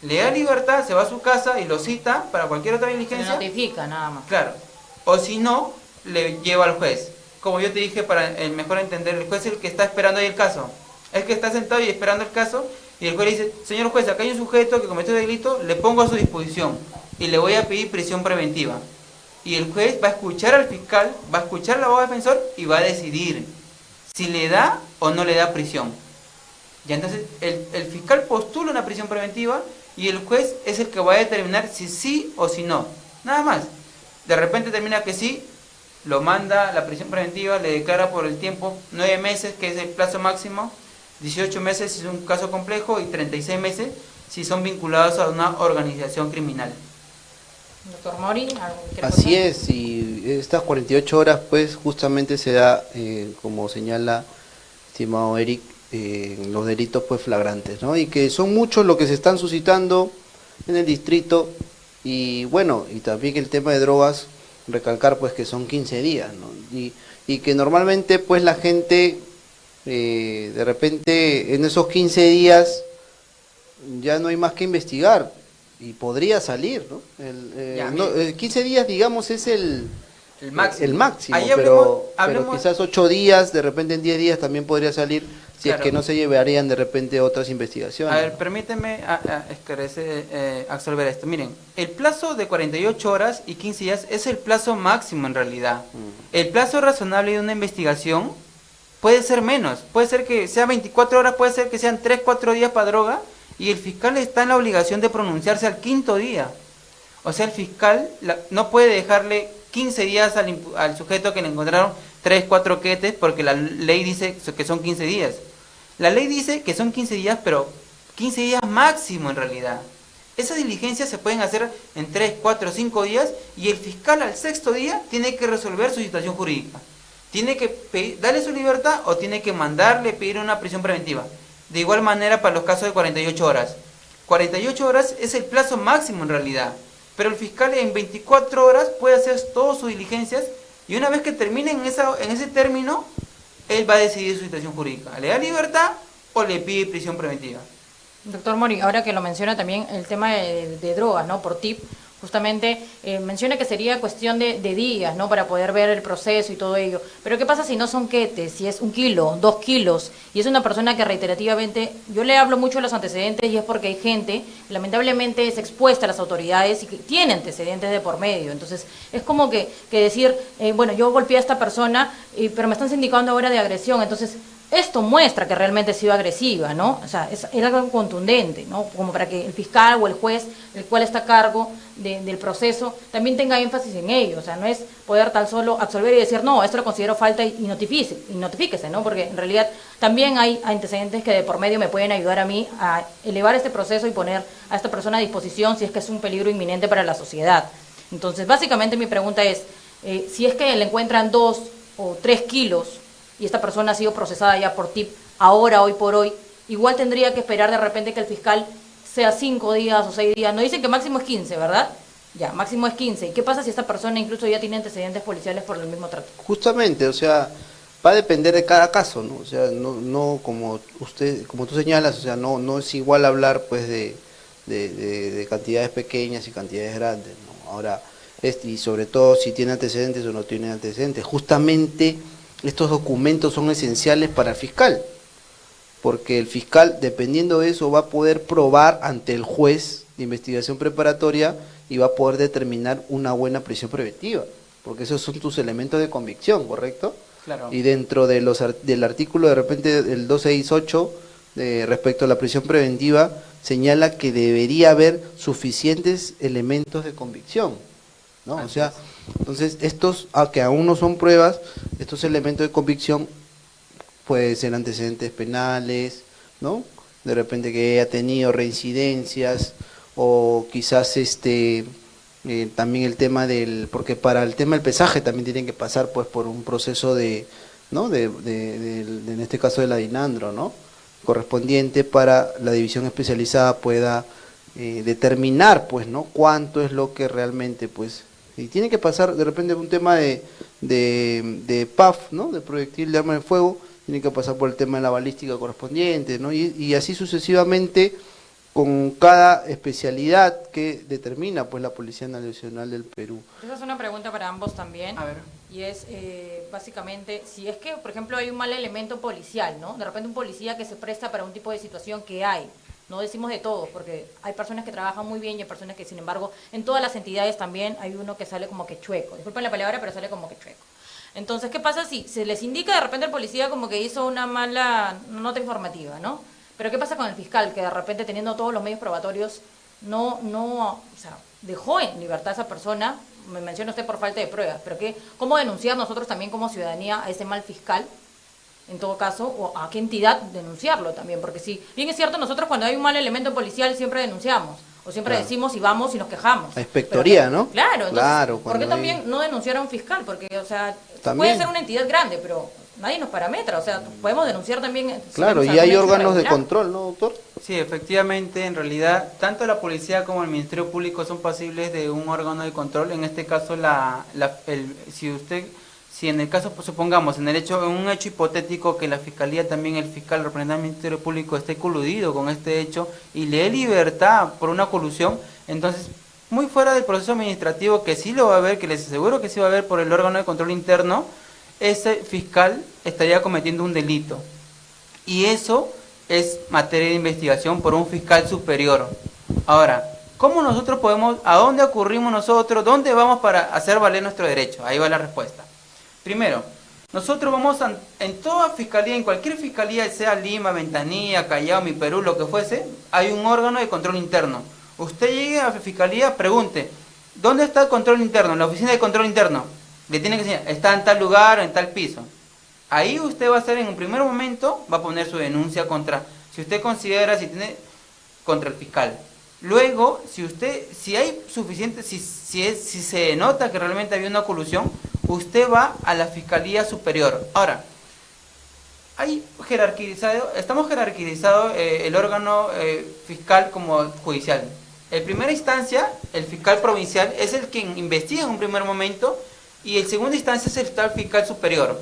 Le da libertad, se va a su casa y lo cita para cualquier otra Se diligencia. notifica nada más. Claro. O si no, le lleva al juez. Como yo te dije, para el mejor entender, el juez es el que está esperando ahí el caso. Es el que está sentado y esperando el caso, y el juez le dice, señor juez, acá hay un sujeto que cometió delito, le pongo a su disposición y le voy a pedir prisión preventiva. Y el juez va a escuchar al fiscal, va a escuchar al abogado defensor y va a decidir si le da o no le da prisión. Ya entonces el fiscal postula una prisión preventiva y el juez es el que va a determinar si sí o si no. Nada más. De repente termina que sí, lo manda a la prisión preventiva, le declara por el tiempo 9 meses, que es el plazo máximo, 18 meses si es un caso complejo y 36 meses si son vinculados a una organización criminal. Doctor Mori, ¿algo que quiera Así contar? es, y estas 48 horas pues justamente se da, como señala estimado Eric, los delitos pues flagrantes, ¿no? Y que son muchos los que se están suscitando en el distrito, y bueno, y también el tema de drogas, recalcar pues que son 15 días, ¿no? Y que normalmente pues la gente de repente en esos 15 días ya no hay más que investigar y podría salir, ¿no? Ya, No, mire. 15 días, digamos, es el máximo. el máximo, Ahí pero hablemos- quizás 8 días, de repente en 10 días también podría salir, si Claro. es que no se llevarían de repente otras investigaciones. A ver, permíteme absolver esto. Miren, el plazo de 48 horas y 15 días es el plazo máximo en realidad. El plazo razonable de una investigación puede ser menos, puede ser que sea 24 horas, puede ser que sean 3, 4 días para droga, y el fiscal está en la obligación de pronunciarse al 5.º día. O sea, el fiscal no puede dejarle 15 días al sujeto que le encontraron 3, 4 quetes, porque la ley dice que son 15 días. La ley dice que son 15 días, pero 15 días máximo en realidad. Esas diligencias se pueden hacer en 3, 4, 5 días, y el fiscal al 6.º día tiene que resolver su situación jurídica. Tiene que darle su libertad o tiene que mandarle pedir una prisión preventiva. De igual manera para los casos de 48 horas. 48 horas es el plazo máximo en realidad, pero el fiscal en 24 horas puede hacer todas sus diligencias, y una vez que termine en ese término, él va a decidir su situación jurídica. ¿Le da libertad o le pide prisión preventiva? Doctor Mori, ahora que lo menciona también el tema de drogas, ¿no? Por tip, justamente menciona que sería cuestión de días, ¿no? Para poder ver el proceso y todo ello. Pero ¿qué pasa si no son quetes? Si es 1 kilo, 2 kilos, y es una persona que reiterativamente, yo le hablo mucho de los antecedentes, y es porque hay gente, lamentablemente es expuesta a las autoridades y que tiene antecedentes de por medio. Entonces, es como que decir, bueno, yo golpeé a esta persona, pero me están sindicando ahora de agresión. Entonces, esto muestra que realmente ha sido agresiva, ¿no? O sea, es algo contundente, ¿no? Como para que el fiscal o el juez, el cual está a cargo del proceso, también tenga énfasis en ello. O sea, no es poder tan solo absolver y decir, no, esto lo considero falta y notifíquese, ¿no? Porque en realidad también hay antecedentes que de por medio me pueden ayudar a mí a elevar este proceso y poner a esta persona a disposición si es que es un peligro inminente para la sociedad. Entonces, básicamente mi pregunta es, si es que le encuentran 2 o 3 kilos, y esta persona ha sido procesada ya por tip, ahora, hoy por hoy, igual tendría que esperar de repente que el fiscal sea 5 días o 6 días. No dicen que máximo es 15, ¿verdad? Ya, máximo es 15. ¿Y qué pasa si esta persona incluso ya tiene antecedentes policiales por el mismo trato? Justamente, o sea, va a depender de cada caso, ¿no? O sea, no como tú señalas, o sea, no es igual hablar pues de cantidades pequeñas y cantidades grandes, ¿no? Ahora, y sobre todo si tiene antecedentes o no tiene antecedentes. Justamente estos documentos son esenciales para el fiscal, porque el fiscal, dependiendo de eso, va a poder probar ante el juez de investigación preparatoria y va a poder determinar una buena prisión preventiva, porque esos son tus elementos de convicción, ¿correcto? Claro. Y dentro de del artículo de repente del 268 respecto a la prisión preventiva, señala que debería haber suficientes elementos de convicción, ¿no? O sea, entonces estos, que aún no son pruebas, estos elementos de convicción pueden ser antecedentes penales, ¿no? De repente que haya tenido reincidencias, o quizás también el tema porque para el tema del pesaje también tienen que pasar pues por un proceso ¿no? En este caso de la DINANDRO, ¿no? Correspondiente para la división especializada pueda determinar pues, ¿no? Cuánto es lo que realmente pues Y tiene que pasar de repente un tema de PAF, ¿no? De proyectil de arma de fuego, tiene que pasar por el tema de la balística correspondiente, ¿no? Y así sucesivamente con cada especialidad que determina pues la Policía Nacional del Perú. Esa es una pregunta para ambos también. A ver. Y es básicamente, si es que, por ejemplo, hay un mal elemento policial, ¿no? De repente un policía que se presta para un tipo de situación que hay. No decimos de todos, porque hay personas que trabajan muy bien y hay personas que, sin embargo, en todas las entidades también hay uno que sale como que chueco. Disculpen la palabra, pero sale como que chueco. Entonces, ¿qué pasa si se les indica de repente al policía como que hizo una mala nota informativa, ¿no? Pero ¿qué pasa con el fiscal que de repente teniendo todos los medios probatorios o sea, dejó en libertad a esa persona? Me menciona usted por falta de pruebas, pero ¿cómo denunciar nosotros también como ciudadanía a ese mal fiscal? En todo caso, o a qué entidad denunciarlo también, porque sí, bien es cierto, nosotros cuando hay un mal elemento policial siempre denunciamos, o siempre Claro. decimos y vamos y nos quejamos. La inspectoría, Pero, ¿no? Claro, entonces, Claro, ¿por qué cuando también hay- no denunciar a un fiscal? Porque, o sea, También. puede ser una entidad grande, pero nadie nos parametra, o sea, podemos denunciar también. si Claro, vemos y hay algún hecho órganos de irregular. control, ¿no, doctor? Sí, efectivamente, en realidad, tanto la policía como el Ministerio Público son pasibles de un órgano de control. En este caso, si en el caso, pues, supongamos, en un hecho hipotético que la Fiscalía también, el fiscal, el representante del Ministerio Público esté coludido con este hecho y le dé libertad por una colusión, entonces, muy fuera del proceso administrativo, que sí lo va a haber, que les aseguro que sí va a haber por el órgano de control interno, ese fiscal estaría cometiendo un delito. Y eso es materia de investigación por un fiscal superior. Ahora, ¿cómo nosotros a dónde ocurrimos nosotros, dónde vamos para hacer valer nuestro derecho? Ahí va la respuesta. Primero, nosotros en toda fiscalía, en cualquier fiscalía, sea Lima, Ventanilla, Callao, Mi Perú, lo que fuese, hay un órgano de control interno. Usted llegue a la fiscalía, pregunte, ¿dónde está el control interno? En la oficina de control interno. Le tiene que enseñar, está en tal lugar, en tal piso. Ahí usted va a hacer en un primer momento, va a poner su denuncia si usted considera, contra el fiscal. Luego, si hay suficiente, si se nota que realmente había una colusión, usted va a la Fiscalía Superior. Ahora, estamos jerarquizados el órgano fiscal como judicial. En primera instancia, el fiscal provincial es el que investiga en un primer momento y en segunda instancia es el fiscal superior.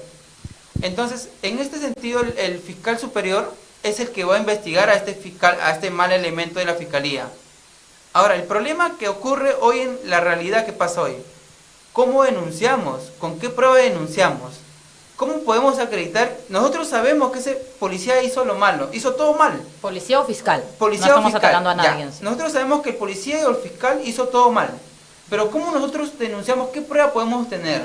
Entonces, en este sentido, el fiscal superior es el que va a investigar a este mal elemento de la fiscalía. Ahora, el problema que ocurre hoy en la realidad que pasa hoy, ¿cómo denunciamos? ¿Con qué prueba denunciamos? ¿Cómo podemos acreditar? Nosotros sabemos que ese policía hizo lo malo, hizo todo mal. ¿Policía o fiscal? Policía no o estamos fiscal, atacando a nadie. ya. En sí. Nosotros sabemos que el policía o el fiscal hizo todo mal. Pero ¿cómo nosotros denunciamos? ¿Qué prueba podemos tener?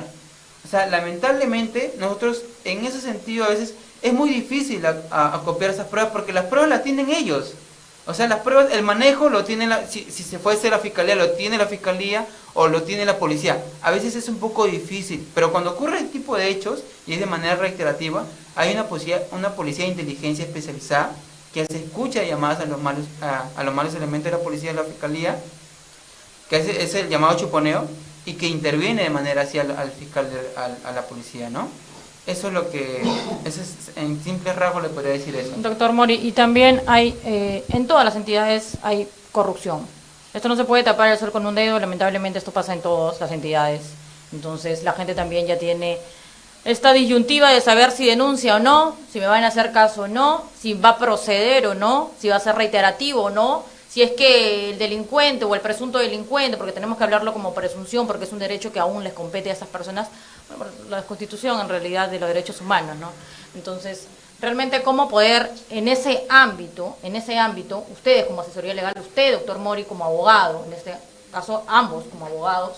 O sea, lamentablemente, nosotros en ese sentido a veces es muy difícil a copiar esas pruebas porque las pruebas las tienen ellos. O sea, las pruebas, el manejo lo tiene, si se fuese la fiscalía, lo tiene la fiscalía o lo tiene la policía. A veces es un poco difícil, pero cuando ocurre este tipo de hechos y es de manera reiterativa, hay una policía de inteligencia especializada que hace escucha llamadas a los malos elementos de la policía y de la fiscalía, que es el llamado chuponeo, y que interviene de manera así al fiscal, a la policía, ¿no? Eso es en simples rasgos le podría decir eso. Doctor Mori, y también hay, en todas las entidades hay corrupción. Esto no se puede tapar el sol con un dedo, lamentablemente esto pasa en todas las entidades. Entonces la gente también ya tiene esta disyuntiva de saber si denuncia o no, si me van a hacer caso o no, si va a proceder o no, si va a ser reiterativo o no, si es que el delincuente o el presunto delincuente, porque tenemos que hablarlo como presunción, porque es un derecho que aún les compete a esas personas, bueno, la Constitución en realidad de los derechos humanos, ¿no? Entonces, realmente cómo poder en ese ámbito, ustedes como asesoría legal, usted, doctor Mori, como abogado, en este caso ambos como abogados,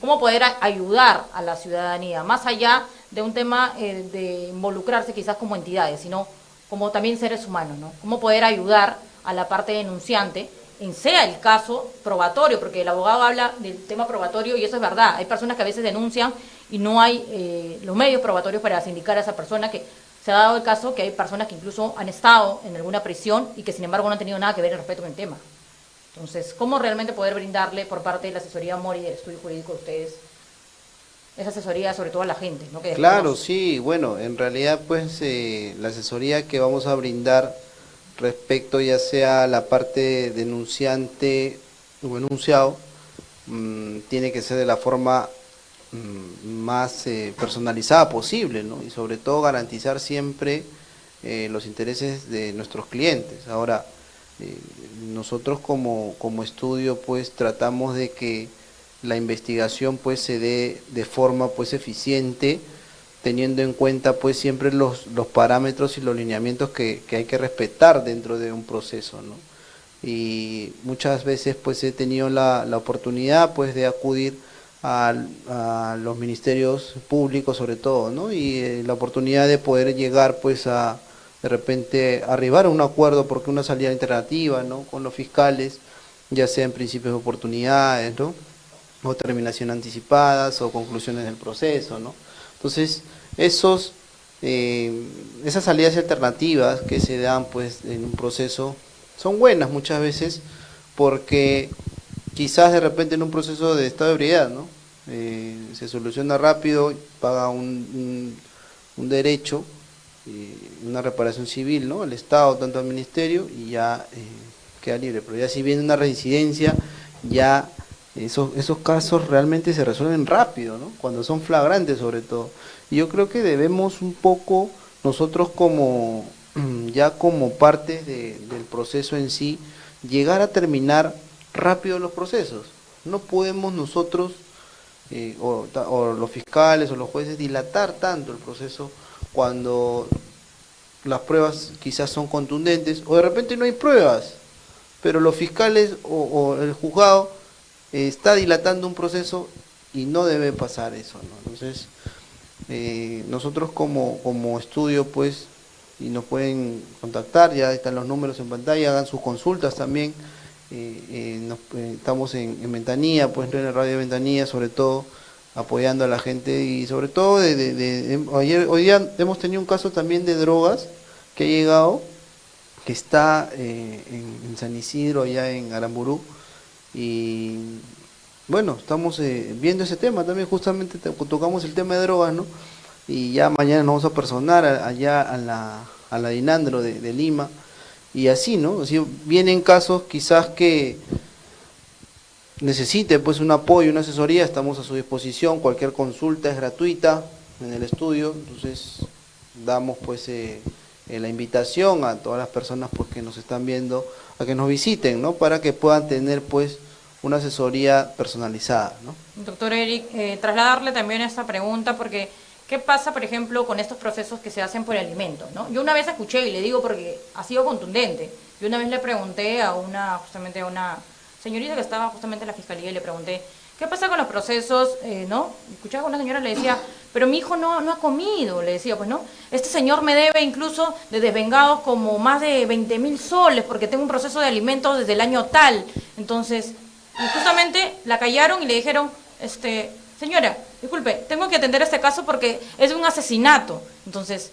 cómo poder ayudar a la ciudadanía, más allá de un tema de involucrarse quizás como entidades, sino como también seres humanos, ¿no? Cómo poder ayudar a la parte denunciante, en sea el caso probatorio, porque el abogado habla del tema probatorio y eso es verdad. Hay personas que a veces denuncian y no hay los medios probatorios para sindicar a esa persona, que se ha dado el caso que hay personas que incluso han estado en alguna prisión y que sin embargo no han tenido nada que ver al respecto con el tema. Entonces, ¿cómo realmente poder brindarle por parte de la asesoría Mori y del estudio jurídico de ustedes esa asesoría sobre todo a la gente, ¿no? Que Claro, desconoce? sí, bueno, en realidad pues la asesoría que vamos a brindar respecto ya sea la parte denunciante o enunciado, tiene que ser de la forma más personalizada posible, ¿no? Y sobre todo garantizar siempre los intereses de nuestros clientes. Ahora, nosotros como estudio pues tratamos de que la investigación pues se dé de forma pues eficiente, teniendo en cuenta pues siempre los parámetros y los lineamientos que hay que respetar dentro de un proceso, ¿no? Y muchas veces pues he tenido la oportunidad pues de acudir a los ministerios públicos sobre todo, ¿no? Y la oportunidad de poder llegar pues a de repente arribar a un acuerdo porque una salida alternativa, ¿no? Con los fiscales, ya sea en principios de oportunidades, ¿no? O terminación anticipadas o conclusiones del proceso, ¿no? Entonces, esas salidas alternativas que se dan pues en un proceso son buenas muchas veces porque quizás de repente en un proceso de estado de ebriedad, ¿no? Se soluciona rápido, paga un derecho, una reparación civil, ¿no? Al Estado, tanto al Ministerio, y ya queda libre. Pero ya si viene una reincidencia, ya esos casos realmente se resuelven rápido, ¿no? Cuando son flagrantes sobre todo. Y yo creo que debemos un poco, nosotros ya como parte del proceso en sí, llegar a terminar rápido los procesos. No podemos nosotros, o los fiscales o los jueces, dilatar tanto el proceso cuando las pruebas quizás son contundentes, o de repente no hay pruebas, pero los fiscales o el juzgado está dilatando un proceso y no debe pasar eso, ¿no? Entonces, nosotros como estudio, pues, y nos pueden contactar, ya están los números en pantalla, hagan sus consultas también. Estamos en Ventanilla, pues en Radio Ventanilla, sobre todo apoyando a la gente, y sobre todo hoy día hemos tenido un caso también de drogas que ha llegado, que está en San Isidro, allá en Aramburú, y bueno, estamos viendo ese tema también, justamente tocamos el tema de drogas, ¿no? Y ya mañana nos vamos a personar allá a la Dinandro de Lima, y así, ¿no? Así vienen casos quizás que necesite pues un apoyo, una asesoría, estamos a su disposición, cualquier consulta es gratuita en el estudio, entonces damos pues la invitación a todas las personas pues que nos están viendo a que nos visiten, ¿no? Para que puedan tener pues una asesoría personalizada, ¿no? Doctor Eric, trasladarle también esta pregunta porque ¿qué pasa, por ejemplo, con estos procesos que se hacen por alimentos, ¿no? Yo una vez escuché, y le digo porque ha sido contundente, yo una vez le pregunté justamente a una señorita que estaba justamente en la fiscalía y le pregunté, ¿qué pasa con los procesos, no? Escuchaba que una señora le decía, pero mi hijo no ha comido, le decía, pues no, este señor me debe incluso de desvengados como más de 20.000 soles porque tengo un proceso de alimentos desde el año tal. Entonces, y justamente la callaron y le dijeron, señora, disculpe, tengo que atender este caso porque es un asesinato. Entonces,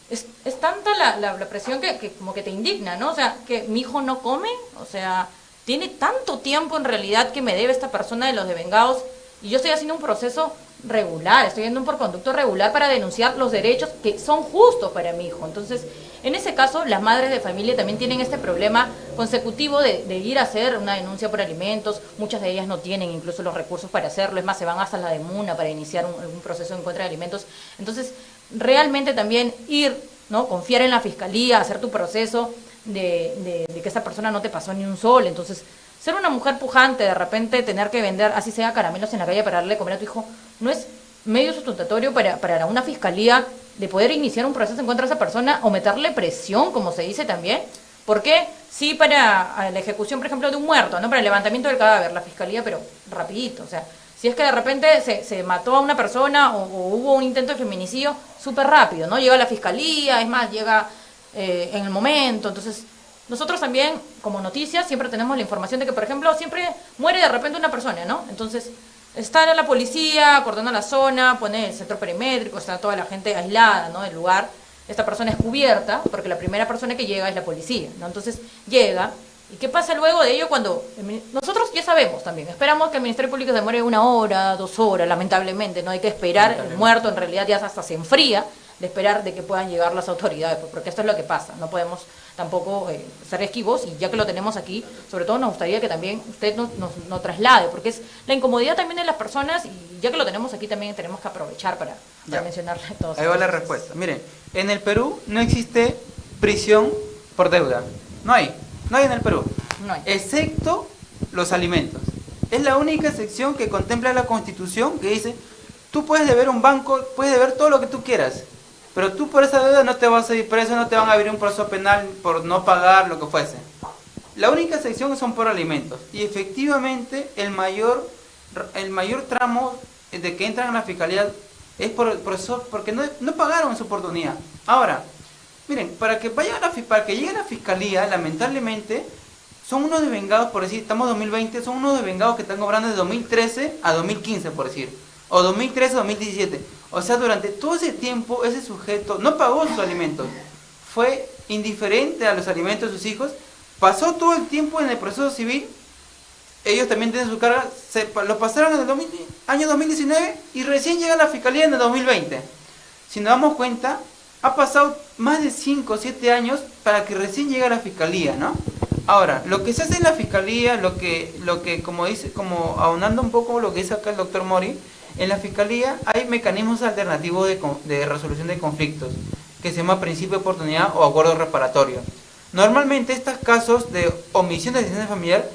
es tanta la presión que como que te indigna, ¿no? O sea, que mi hijo no come, o sea, tiene tanto tiempo en realidad que me debe esta persona de los devengados y yo estoy haciendo un proceso regular, estoy yendo por conducto regular para denunciar los derechos que son justos para mi hijo. Entonces, en ese caso, las madres de familia también tienen este problema consecutivo de ir a hacer una denuncia por alimentos. Muchas de ellas no tienen incluso los recursos para hacerlo, es más, se van hasta la DEMUNA para iniciar un proceso en contra de alimentos. Entonces, realmente también ir, ¿no? Confiar en la fiscalía, hacer tu proceso de que esa persona no te pasó ni un sol. Entonces, ser una mujer pujante, de repente tener que vender, así sea, caramelos en la calle para darle de comer a tu hijo, no es medio sustentatorio para una fiscalía de poder iniciar un proceso en contra de esa persona o meterle presión, como se dice también. Porque sí, para la ejecución, por ejemplo, de un muerto, ¿no? Para el levantamiento del cadáver, la fiscalía, pero rapidito. O sea, si es que de repente se mató a una persona o hubo un intento de feminicidio, súper rápido, ¿no? Llega la fiscalía, es más, llega en el momento. Entonces, nosotros también, como noticias, siempre tenemos la información de que, por ejemplo, siempre muere de repente una persona, ¿no? Entonces, está la policía acordando la zona, pone el centro perimétrico, está toda la gente aislada, ¿no? Del lugar. Esta persona es cubierta, porque la primera persona que llega es la policía, ¿no? Entonces, llega. ¿Y qué pasa luego de ello cuando nosotros ya sabemos también? Esperamos que el Ministerio Público se demore 1 hora, 2 horas, lamentablemente, no hay que esperar, el muerto en realidad ya hasta se enfría de esperar de que puedan llegar las autoridades, porque esto es lo que pasa, no podemos tampoco ser esquivos, y ya que lo tenemos aquí, sobre todo nos gustaría que también usted nos traslade, porque es la incomodidad también de las personas, y ya que lo tenemos aquí también tenemos que aprovechar para mencionarle a todos. Ahí va la respuesta. Miren, en el Perú no existe prisión por deuda. No hay en el Perú. No hay. Excepto los alimentos. Es la única excepción que contempla la Constitución, que dice, tú puedes deber un banco, puedes deber todo lo que tú quieras, pero tú por esa deuda no te vas a ir preso, no te van a abrir un proceso penal por no pagar lo que fuese. La única excepción son por alimentos. Y efectivamente el mayor tramo de que entran a la fiscalía es por el proceso, porque no pagaron en su oportunidad. Ahora, miren, para que lleguen a la fiscalía, lamentablemente, son unos desvengados, por decir, estamos en 2020, son unos desvengados que están cobrando de 2013 a 2015, por decir, o 2013 a 2017. O sea, durante todo ese tiempo, ese sujeto no pagó sus alimentos, fue indiferente a los alimentos de sus hijos, pasó todo el tiempo en el proceso civil, ellos también tienen su carga, lo pasaron en el año 2019 y recién llega a la fiscalía en el 2020. Si nos damos cuenta, ha pasado más de 5 o 7 años para que recién llegue a la fiscalía, ¿no? Ahora, lo que se hace en la fiscalía, lo que como aunando un poco lo que dice acá el doctor Mori, en la fiscalía hay mecanismos alternativos de resolución de conflictos, que se llama principio de oportunidad o acuerdo reparatorio. Normalmente estos casos de omisión de asistencia familiar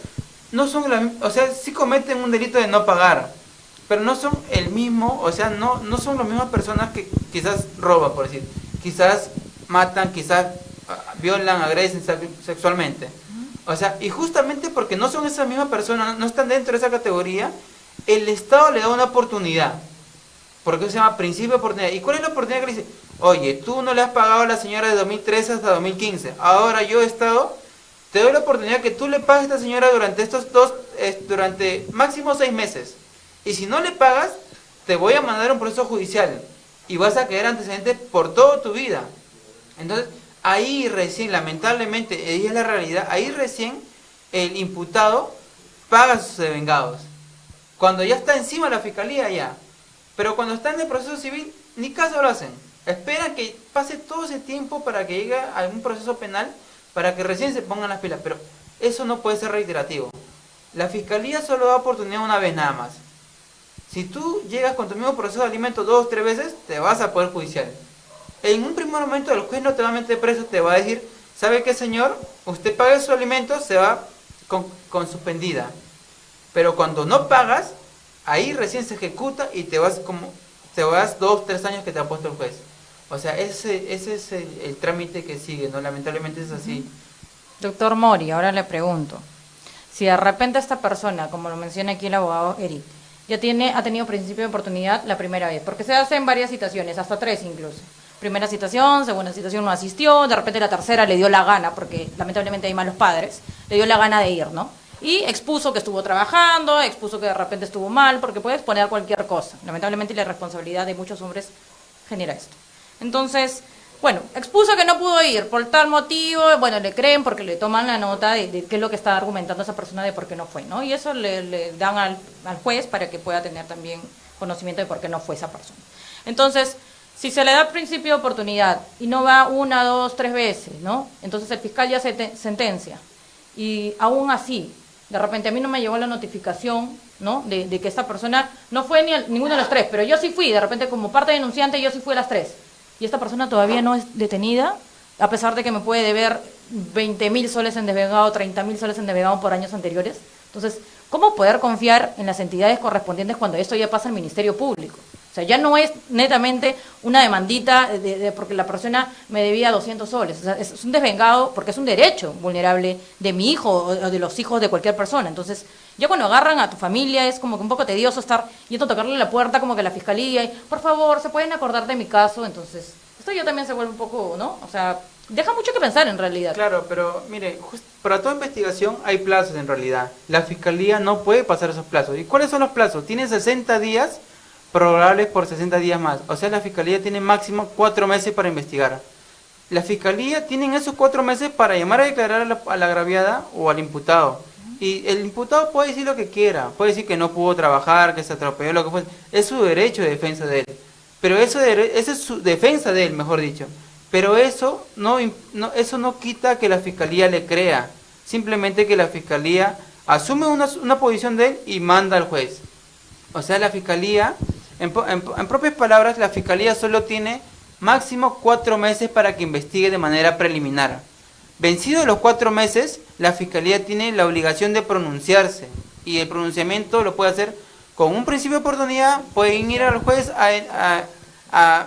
no son o sea, sí cometen un delito de no pagar, pero no son el mismo, o sea, no son las mismas personas que quizás roban, por decir, quizás matan, quizás violan, agreden sexualmente. O sea, y justamente porque no son esas mismas personas, no están dentro de esa categoría, el Estado le da una oportunidad, porque eso se llama principio de oportunidad. ¿Y cuál es la oportunidad que le dice? Oye, tú no le has pagado a la señora de 2013 hasta 2015, ahora yo, Estado, te doy la oportunidad que tú le pagues a esta señora durante durante máximo 6 meses. Y si no le pagas, te voy a mandar un proceso judicial y vas a quedar antecedente por toda tu vida. Entonces, ahí recién, lamentablemente, ahí es la realidad, ahí recién el imputado paga sus devengados. Cuando ya está encima de la fiscalía, ya. Pero cuando está en el proceso civil, ni caso lo hacen. Esperan que pase todo ese tiempo para que llegue a algún proceso penal, para que recién se pongan las pilas. Pero eso no puede ser reiterativo. La fiscalía solo da oportunidad una vez nada más. Si tú llegas con tu mismo proceso de alimentos 2 o 3 veces, te vas al Poder Judicial. En un primer momento el juez no te va a meter preso, te va a decir, ¿sabe qué, señor? Usted paga sus alimentos, se va con suspendida. Pero cuando no pagas, ahí recién se ejecuta y te vas 2 o 3 años que te ha puesto el juez. O sea, ese es el trámite que sigue, ¿no? Lamentablemente es así. Doctor Mori, ahora le pregunto, si de repente esta persona, como lo menciona aquí el abogado Eric, ya ha tenido principio de oportunidad la primera vez, porque se hace en varias citaciones, hasta 3 incluso. Primera citación, segunda citación no asistió, de repente la tercera le dio la gana, porque lamentablemente hay malos padres, le dio la gana de ir, ¿no? Y expuso que estuvo trabajando, expuso que de repente estuvo mal, porque puede exponer cualquier cosa. Lamentablemente la responsabilidad de muchos hombres genera esto. Entonces, bueno, expuso que no pudo ir por tal motivo, bueno, le creen porque le toman la nota de qué es lo que está argumentando esa persona de por qué no fue, ¿no? Y eso le dan al juez para que pueda tener también conocimiento de por qué no fue esa persona. Entonces, si se le da principio de oportunidad y no va 1, 2, 3 veces, ¿no? Entonces el fiscal ya sentencia. Y aún así, de repente a mí no me llegó la notificación, ¿no? De que esta persona no fue ninguno de los 3, pero yo sí fui, de repente como parte denunciante yo sí fui a las 3. Y esta persona todavía no es detenida, a pesar de que me puede deber 20.000 soles en desvengado, 30.000 soles en desvengado por años anteriores. Entonces, ¿cómo poder confiar en las entidades correspondientes cuando esto ya pasa al Ministerio Público? O sea, ya no es netamente una demandita porque la persona me debía 200 soles. O sea, es un desvengado porque es un derecho vulnerable de mi hijo o de los hijos de cualquier persona. Entonces, ya cuando agarran a tu familia es como que un poco tedioso estar yendo a tocarle la puerta como que la fiscalía y, por favor, ¿se pueden acordar de mi caso? Entonces, esto ya también se vuelve un poco, ¿no? O sea, deja mucho que pensar en realidad. Claro, pero mire, para toda investigación hay plazos en realidad. La fiscalía no puede pasar esos plazos. ¿Y cuáles son los plazos? Tiene 60 días prorrogables por 60 días más. O sea, la fiscalía tiene máximo 4 meses para investigar. La fiscalía tiene esos 4 meses para llamar a declarar a la agraviada o al imputado. Y el imputado puede decir lo que quiera. Puede decir que no pudo trabajar, que se atropelló, lo que fue. Es su derecho de defensa de él. Pero esa es su defensa de él, mejor dicho. Pero eso eso no quita que la fiscalía le crea, simplemente que la fiscalía asume una posición de él y manda al juez. O sea, la fiscalía, en propias palabras, la fiscalía solo tiene máximo 4 meses para que investigue de manera preliminar. Vencidos los 4 meses, la fiscalía tiene la obligación de pronunciarse, y el pronunciamiento lo puede hacer con un principio de oportunidad. Pueden ir al juez a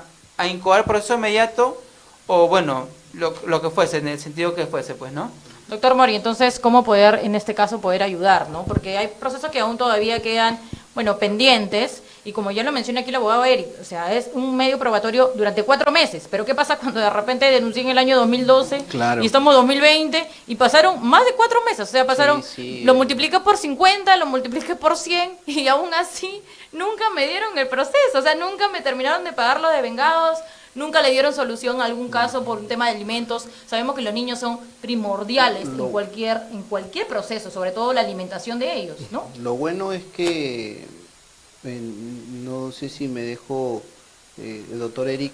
incoar proceso inmediato, o bueno, lo que fuese, en el sentido que fuese, pues, ¿no? Doctor Mori, entonces, ¿cómo poder, en este caso, poder ayudar, ¿no? Porque hay procesos que aún todavía quedan, bueno, pendientes, y como ya lo menciona aquí el abogado Eric, o sea, es un medio probatorio durante 4 meses, pero ¿qué pasa cuando de repente denuncié en el año 2012 Claro. y estamos en 2020 y pasaron más de 4 meses? O sea, pasaron, Sí. lo multipliqué por 50, lo multipliqué por 100 y aún así nunca me dieron el proceso, o sea, nunca me terminaron de pagar los devengados. Nunca le dieron solución a algún caso por un tema de alimentos. Sabemos que los niños son primordiales en cualquier proceso, sobre todo la alimentación de ellos, ¿no? Lo bueno es que, no sé si me dejó el doctor Eric,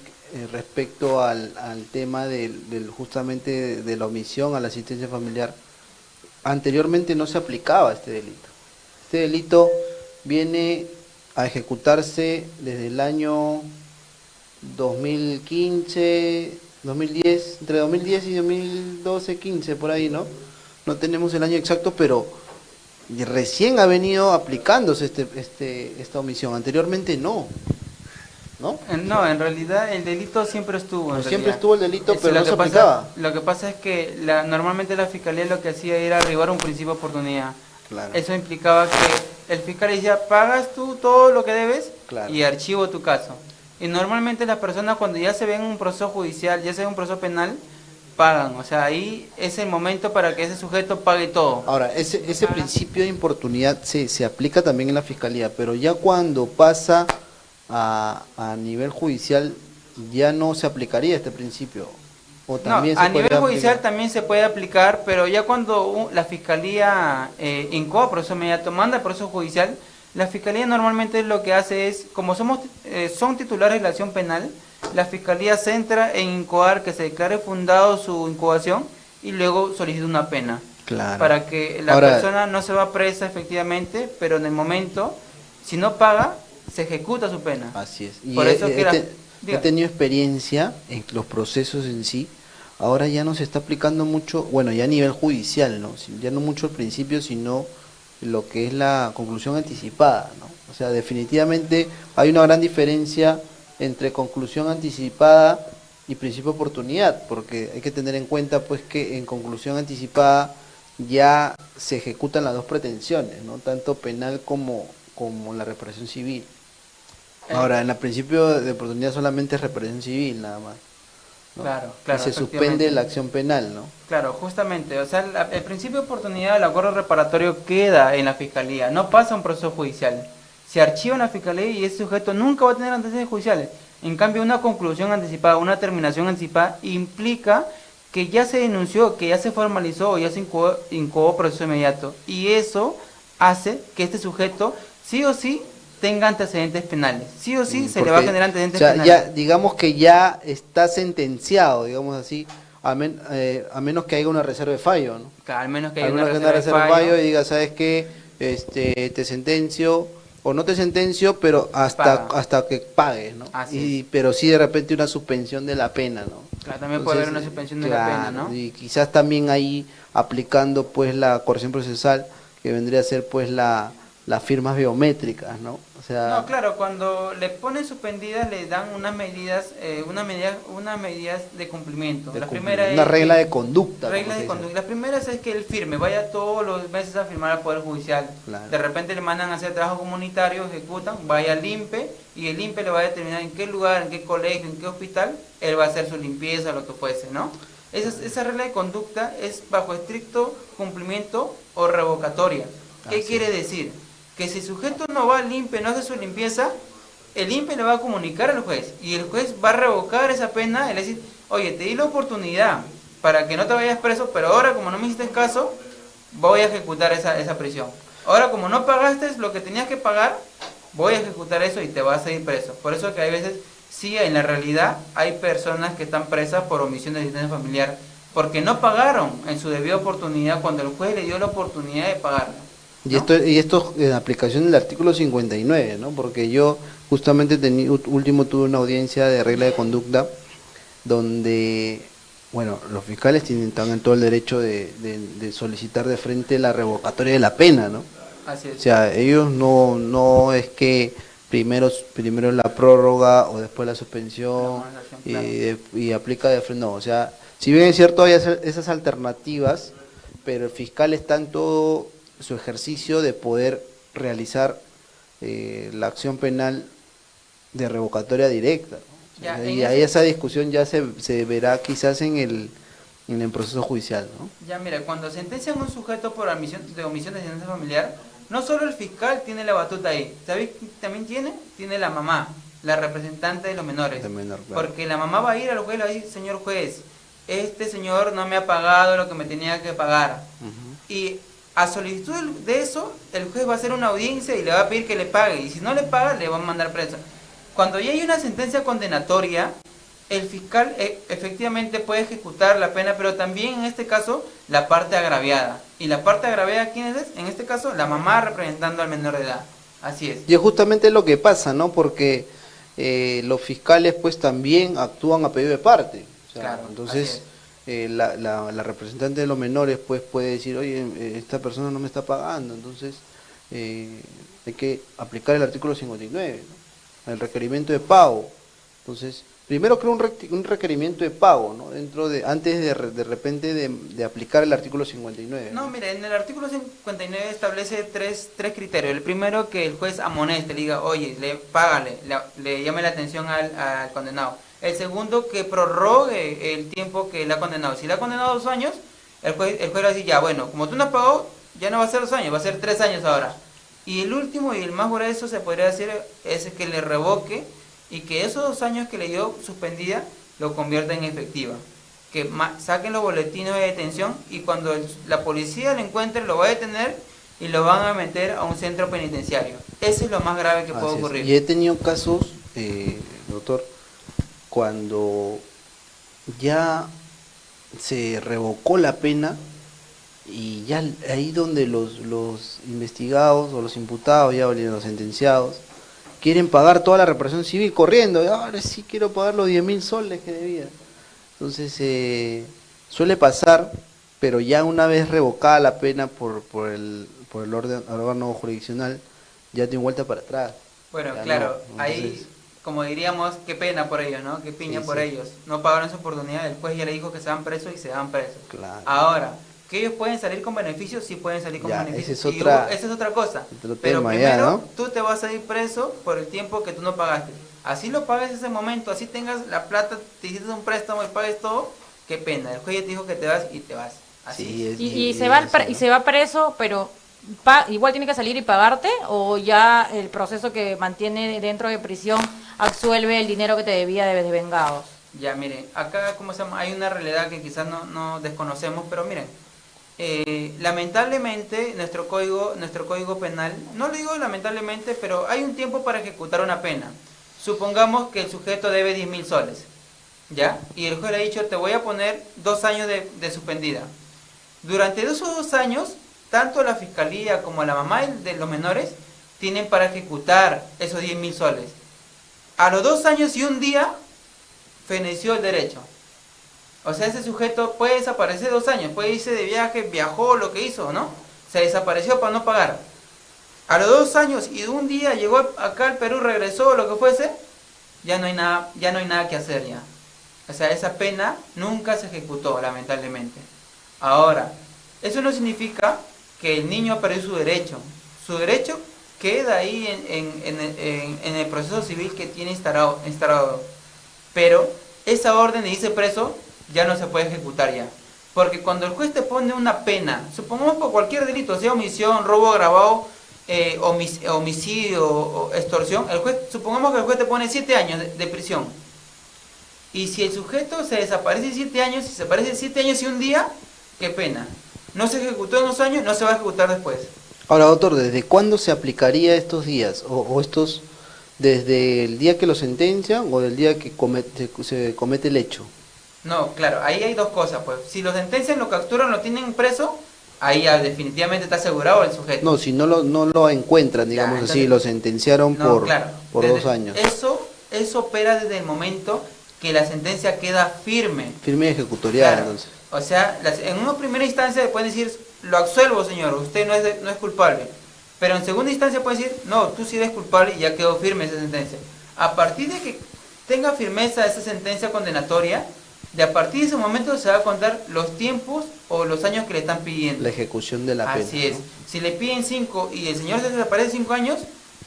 respecto al tema justamente de la omisión a la asistencia familiar. Anteriormente no se aplicaba este delito. Este delito viene a ejecutarse desde el año 2015, 2010, entre 2010 y 2012, 15, por ahí, ¿no? No tenemos el año exacto, pero recién ha venido aplicándose esta omisión. Anteriormente no, ¿no? No, en realidad el delito siempre estuvo. Siempre estuvo el delito, pero no se pasa, aplicaba. Lo que pasa es que normalmente la fiscalía lo que hacía era arribar un principio de oportunidad. Claro. Eso implicaba que el fiscal decía, pagas tú todo lo que debes, Claro. y archivo tu caso. Y normalmente las personas, cuando ya se ven en un proceso judicial, ya sea un proceso penal, pagan. O sea, ahí es el momento para que ese sujeto pague todo. Ahora, ese principio de importunidad se aplica también en la fiscalía, pero ya cuando pasa a nivel judicial, ya no se aplicaría este principio. O también No, se a nivel podría judicial aplicar. también se puede aplicar, pero ya cuando la fiscalía incoa proceso inmediato, manda el proceso judicial, la fiscalía normalmente lo que hace es, como son titulares de la acción penal, la fiscalía se centra en incoar, que se declare fundado su incoación, y luego solicita una pena. Claro. Para que la Ahora, persona no se va presa efectivamente, pero en el momento, si no paga, se ejecuta su pena. así es. Y Por eso que he diga. tenido experiencia en los procesos en sí. Ahora ya no se está aplicando mucho, bueno, ya a nivel judicial, ¿no? Ya no mucho al principio, sino lo que es la conclusión anticipada, ¿no? O sea, definitivamente hay una gran diferencia entre conclusión anticipada y principio de oportunidad, porque hay que tener en cuenta pues que en conclusión anticipada ya se ejecutan las dos pretensiones, ¿no? Tanto penal como la reparación civil. Ahora, en el principio de oportunidad solamente es reparación civil, nada más, ¿no? Claro, Y se suspende efectivamente. la acción penal, ¿no? Claro, justamente, o sea, el principio de oportunidad del acuerdo reparatorio queda en la fiscalía, no pasa a un proceso judicial. Se archiva en la fiscalía y ese sujeto nunca va a tener antecedentes judiciales. En cambio, una conclusión anticipada, una terminación anticipada, implica que ya se denunció, que ya se formalizó, ya se incoó proceso inmediato. Y eso hace que este sujeto sí o sí tenga antecedentes penales. Sí o sí se le va a generar antecedentes o sea, penales. ya, digamos que ya está sentenciado, digamos así, a menos que haya una reserva de fallo, ¿no? Claro, al menos que haya Al una menos que haya reserva de fallo. y diga, ¿sabes qué? Te sentencio, o no te sentencio, pero Paga. hasta que pagues, ¿no? Así Pero sí de repente una suspensión de la pena, ¿no? Claro, también puede haber una suspensión de la pena, ¿no? Y quizás también ahí aplicando pues la coerción procesal, que vendría a ser pues las firmas biométricas, ¿no? O sea, No, claro, cuando le ponen suspendidas le dan unas medidas, unas medidas de cumplimiento. La primera es una regla de conducta. como reglas se de dice. conducta. La primera es que él firme, vaya todos los meses a firmar al Poder Judicial. Claro. De repente le mandan a hacer trabajo comunitario, ejecutan, vaya al INPE y el INPE le va a determinar en qué lugar, en qué colegio, en qué hospital, él va a hacer su limpieza, lo que fuese, ¿no? Esa regla de conducta es bajo estricto cumplimiento o revocatoria. ¿Qué Así quiere decir? Que si el sujeto no va al INPE, no hace su limpieza, el INPE le va a comunicar al juez y el juez va a revocar esa pena y le decir, oye, te di la oportunidad para que no te vayas preso, pero ahora como no me hiciste caso, voy a ejecutar esa prisión. Ahora como no pagaste lo que tenías que pagar, voy a ejecutar eso y te vas a ir preso. Por eso que hay veces sí, en la realidad hay personas que están presas por omisión de asistencia familiar porque no pagaron en su debida oportunidad cuando el juez le dio la oportunidad de pagarla. Y esto en aplicación del artículo 59, ¿no? Porque yo justamente último tuve una audiencia de regla de conducta donde, bueno, los fiscales están en todo el derecho de solicitar de frente la revocatoria de la pena, ¿no? Así es. O sea, ellos no es que primero la prórroga o después la suspensión y aplica de frente, no, o sea, si bien es cierto hay esas alternativas, pero el fiscal está en todo su ejercicio de poder realizar la acción penal de revocatoria directa, ¿no? Ya, Y ahí esa discusión ya se verá quizás en el proceso judicial, ¿no? Ya, mira, cuando sentencian a un sujeto por omisión de asistencia familiar, no solo el fiscal tiene la batuta ahí, ¿sabéis quién también tiene la mamá, la representante de los menores? De menor, claro. Porque la mamá va a ir al juez y le va a decir, señor juez, este señor no me ha pagado lo que me tenía que pagar. Y a solicitud de eso, el juez va a hacer una audiencia y le va a pedir que le pague, y si no le paga, le va a mandar preso. Cuando ya hay una sentencia condenatoria, el fiscal efectivamente puede ejecutar la pena, pero también en este caso la parte agraviada. ¿Y la parte agraviada quién es? En este caso la mamá representando al menor de edad. Así es. Y es justamente lo que pasa, ¿no? Porque los fiscales pues también actúan a pedido de parte. O sea, Claro, entonces la representante de los menores pues puede decir, oye, esta persona no me está pagando, entonces hay que aplicar el artículo 59, ¿no? El requerimiento de pago. Entonces, primero creo un requerimiento de pago, ¿no? Antes de repente de aplicar el artículo 59. No, mire, en el artículo 59 establece tres criterios. El primero, que el juez amoneste, le diga, oye, págale, le llame la atención al condenado. El segundo, que prorrogue el tiempo que le ha condenado. Si le ha condenado 2 años, el juez va a decir, ya, bueno, como tú no has pagado, ya no va a ser 2 años, va a ser 3 años ahora. Y el último y el más grueso se podría decir es que le revoque y que esos 2 años que le dio suspendida lo convierta en efectiva. Que saquen los boletines de detención y cuando la policía lo encuentre lo va a detener y lo van a meter a un centro penitenciario. Eso es lo más grave que puede ocurrir. Y he tenido casos, doctor, cuando ya se revocó la pena y ya ahí donde los investigados o los imputados, ya los sentenciados, quieren pagar toda la reparación civil corriendo, ahora sí quiero pagar los 10.000 soles que debía. Entonces suele pasar, pero ya una vez revocada la pena por el órgano jurisdiccional, ya tiene vuelta para atrás. Bueno, Ya claro, no. ahí, Entonces, como diríamos, qué pena por ellos, ¿no? Qué piña Sí, por sí. ellos. No pagaron su oportunidad, el juez ya le dijo que se van presos y se van presos. claro. Ahora, ¿que ellos pueden salir con beneficios? Sí pueden salir con Ya, beneficios. esa es otra- Esa es otra cosa. otro Pero tema primero, ya, ¿no? tú te vas a ir preso por el tiempo que tú no pagaste. Así lo pagues ese momento, así tengas la plata, te hiciste un préstamo y pagues todo, qué pena. El juez ya te dijo que te vas y te vas. Así. Sí, es- Y es se va así, ¿no? y se va preso, pero igual tiene que salir y pagarte, o ya el proceso que mantiene dentro de prisión absuelve el dinero que te debía de desvengados. Ya, miren, acá ¿cómo se llama? Hay una realidad que quizás no desconocemos, pero miren, lamentablemente nuestro código penal, no lo digo lamentablemente, pero hay un tiempo para ejecutar una pena. Supongamos que el sujeto debe 10.000 soles, ¿ya? Y el juez le ha dicho, te voy a poner 2 años de suspendida. Durante esos 2 años, tanto la fiscalía como la mamá de los menores tienen para ejecutar esos 10.000 soles. A los 2 años y un día, feneció el derecho. O sea, ese sujeto puede desaparecer 2 años, puede irse de viaje, viajó, lo que hizo, ¿no? Se desapareció para no pagar. A los 2 años y un día llegó acá al Perú, regresó, lo que fuese, ya no hay nada que hacer ya. O sea, esa pena nunca se ejecutó, lamentablemente. Ahora, eso no significa que el niño perdió su derecho. Su derecho queda ahí en el proceso civil que tiene instalado. Pero esa orden de irse preso ya no se puede ejecutar ya. Porque cuando el juez te pone una pena, supongamos por cualquier delito, sea omisión, robo agravado, homicidio o extorsión, supongamos que el juez te pone 7 años de prisión. Y si el sujeto se desaparece 7 años, si se aparece 7 años y un día, qué pena. No se ejecutó en 2 años, no se va a ejecutar después. Ahora, doctor, ¿desde cuándo se aplicaría estos días o estos ¿Desde el día que lo sentencian o del día que se comete el hecho? No, claro, ahí hay dos cosas, pues. Si lo sentencian, lo capturan, lo tienen preso, ahí ya definitivamente está asegurado el sujeto. No, si no lo encuentran, digamos Ya, así, entonces- lo sentenciaron No, por, claro. por Desde- 2 años. Eso opera desde el momento que la sentencia queda firme. Firme y ejecutorial, Claro. entonces. O sea, en una primera instancia pueden decir, lo absuelvo, señor, usted no es culpable. Pero en segunda instancia pueden decir, no, tú sí eres culpable y ya quedó firme esa sentencia. A partir de que tenga firmeza esa sentencia condenatoria, de a partir de ese momento se va a contar los tiempos o los años que le están pidiendo. La ejecución de la pena. Así es. ¿no? Si le piden 5 y el señor se desaparece 5 años,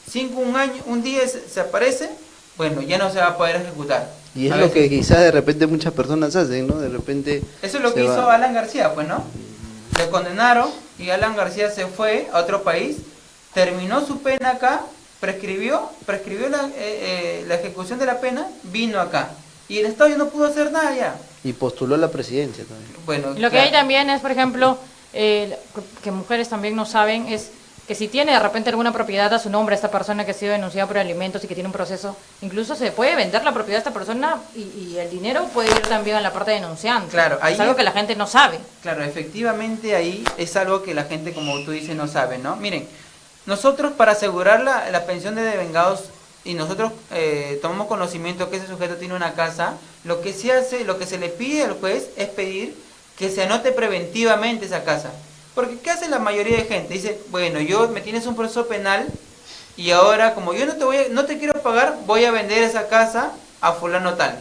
5 un día se aparece, bueno, ya no se va a poder ejecutar. Y es A lo veces- que quizás de repente muchas personas hacen, ¿no? De repente... Eso es lo se que hizo va. Alan García, pues, ¿no? Le condenaron y Alan García se fue a otro país, terminó su pena acá, prescribió la ejecución de la pena, vino acá. Y el Estado ya no pudo hacer nada ya. Y postuló a la presidencia también. Bueno, Lo que claro. hay también es, por ejemplo, que mujeres también no saben, es que si tiene de repente alguna propiedad a su nombre, esta persona que ha sido denunciada por alimentos y que tiene un proceso, incluso se puede vender la propiedad de esta persona y el dinero puede ir también a la parte denunciante. Claro, ahí- es algo que la gente no sabe. Claro, efectivamente ahí es algo que la gente, como tú dices, no sabe, ¿no? Miren, nosotros para asegurar la pensión de devengados y nosotros tomamos conocimiento que ese sujeto tiene una casa, lo que se hace, lo que se le pide al juez es pedir que se anote preventivamente esa casa. Porque ¿qué hace la mayoría de gente? Dice, bueno, me tienes un proceso penal y ahora como yo no te quiero pagar, voy a vender esa casa a fulano tal.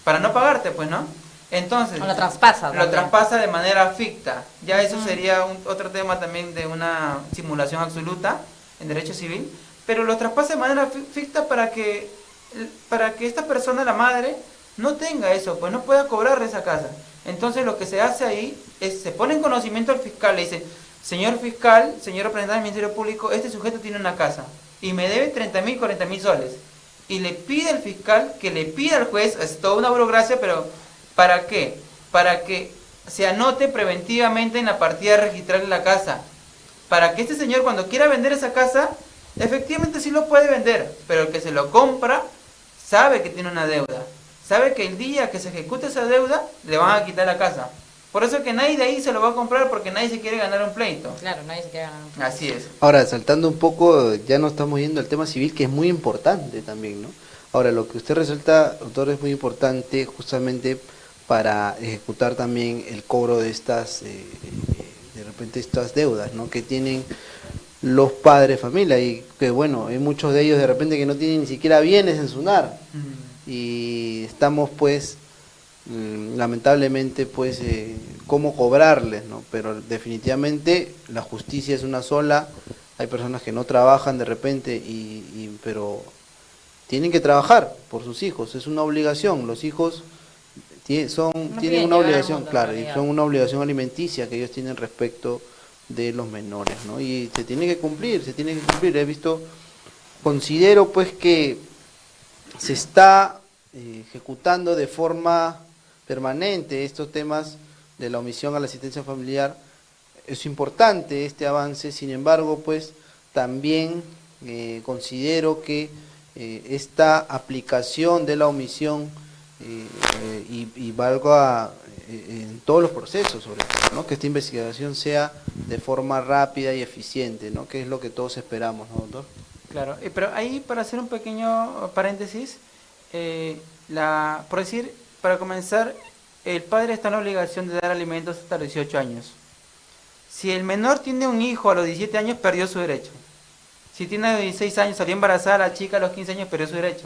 Para no pagarte, pues, ¿no? Entonces, O la traspasa. lo también. traspasa de manera ficta. Ya eso sería otro tema también de una simulación absoluta en derecho civil, pero lo traspasa de manera ficta para que esta persona, la madre, no tenga eso, pues no pueda cobrar esa casa. Entonces lo que se hace ahí es, se pone en conocimiento al fiscal, le dice, señor fiscal, señor representante del Ministerio Público, este sujeto tiene una casa y me debe 30.000, 40.000 soles. Y le pide al fiscal que le pida al juez, es toda una burocracia, pero ¿para qué? Para que se anote preventivamente en la partida registral de la casa. Para que este señor cuando quiera vender esa casa, efectivamente sí lo puede vender, pero el que se lo compra sabe que tiene una deuda. Sabe que el día que se ejecute esa deuda, le van a quitar la casa. Por eso que nadie de ahí se lo va a comprar porque nadie se quiere ganar un pleito. Claro, nadie se queda ganando. Así es. Ahora, saltando un poco, ya no estamos yendo al tema civil, que es muy importante también, ¿no? Ahora, lo que usted resalta, doctor, es muy importante justamente para ejecutar también el cobro de estas, de repente estas deudas, ¿no? Que tienen los padres de familia y que, bueno, hay muchos de ellos de repente que no tienen ni siquiera bienes en su NAR y estamos, pues, lamentablemente, pues, cómo cobrarles, ¿no? Pero definitivamente la justicia es una sola. Hay personas que no trabajan de repente, pero tienen que trabajar por sus hijos, es una obligación. Los hijos tienen piden una llegar al obligación, mundo, en claro, y realidad. son una obligación alimenticia que ellos tienen respecto de los menores, ¿no? Y se tiene que cumplir, He visto, considero pues que se está ejecutando de forma permanente estos temas de la omisión a la asistencia familiar. Es importante este avance, sin embargo, pues también considero que esta aplicación de la omisión y valga en todos los procesos, sobre todo, ¿no? Que esta investigación sea de forma rápida y eficiente, ¿no? Que es lo que todos esperamos, ¿no, doctor? Claro, pero ahí para hacer un pequeño paréntesis, por decir, para comenzar, el padre está en la obligación de dar alimentos hasta los 18 años. Si el menor tiene un hijo a los 17 años, perdió su derecho. Si tiene 16 años, salió embarazada la chica a los 15 años, perdió su derecho.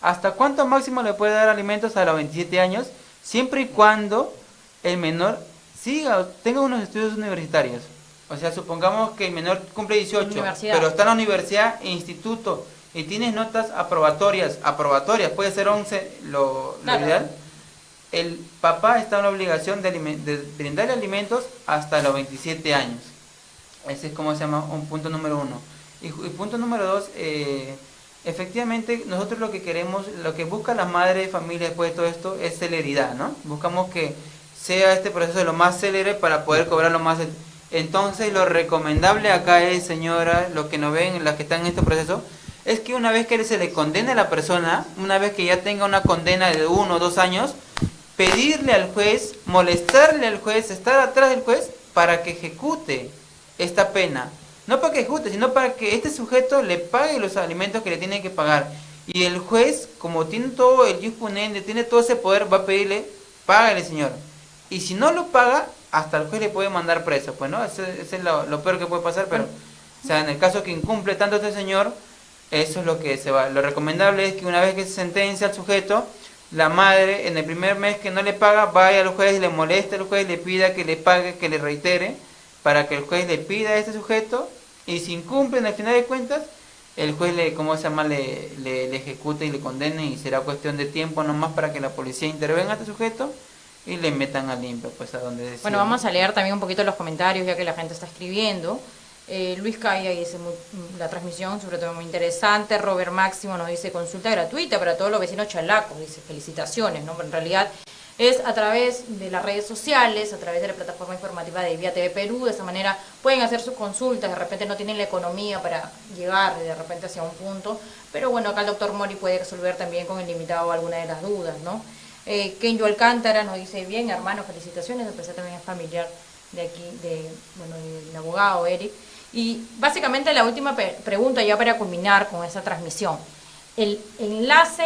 ¿Hasta cuánto máximo le puede dar alimentos a los 27 años? Siempre y cuando el menor tenga unos estudios universitarios. O sea, supongamos que el menor cumple 18, Universidad. pero está en la universidad e instituto y tienes notas aprobatorias, puede ser 11 lo Claro. ideal. El papá está en la obligación de brindarle alimentos hasta los 27 años. Ese es como se llama un punto número 1. Y punto número 2, efectivamente nosotros lo que queremos, lo que busca la madre de familia después de todo esto es celeridad, ¿no? Buscamos que sea este proceso lo más célere para poder cobrar lo más. Entonces lo recomendable acá es, señora, los que nos ven, las que están en este proceso, es que una vez que se le condene a la persona, una vez que ya tenga una condena de 1 o 2 años, pedirle al juez, molestarle al juez, estar atrás del juez para que ejecute esta pena. No para que ejecute, sino para que este sujeto le pague los alimentos que le tiene que pagar. Y el juez, como tiene todo el jus punendi, tiene todo ese poder, va a pedirle, págale, señor. Y si no lo paga, hasta el juez le puede mandar preso. Pues no, eso es lo peor que puede pasar, pero o sea, en el caso que incumple tanto este señor, eso es lo que se va. Lo recomendable es que una vez que se sentencia al sujeto, la madre en el primer mes que no le paga, vaya al juez, le moleste al juez, le pida que le pague, que le reitere, para que el juez le pida a este sujeto, y si incumple en el final de cuentas, el juez le ejecute y le condene, y será cuestión de tiempo nomás para que la policía intervenga a este sujeto y le metan a limpio, pues a donde decía. Bueno, vamos a leer también un poquito los comentarios, ya que la gente está escribiendo. Luis Caya dice la transmisión, sobre todo muy interesante. Robert Máximo nos dice consulta gratuita para todos los vecinos chalacos, dice felicitaciones, ¿no? Pero en realidad es a través de las redes sociales, a través de la plataforma informativa de Vía TV Perú. De esa manera pueden hacer sus consultas, de repente no tienen la economía para llegar de repente hacia un punto, pero bueno, acá el doctor Mori puede resolver también con el invitado alguna de las dudas, ¿no? Kenyo Alcántara nos dice, bien hermano, felicitaciones, después también es familiar de aquí, del abogado Eric. Y básicamente la última pregunta ya para culminar con esa transmisión. El enlace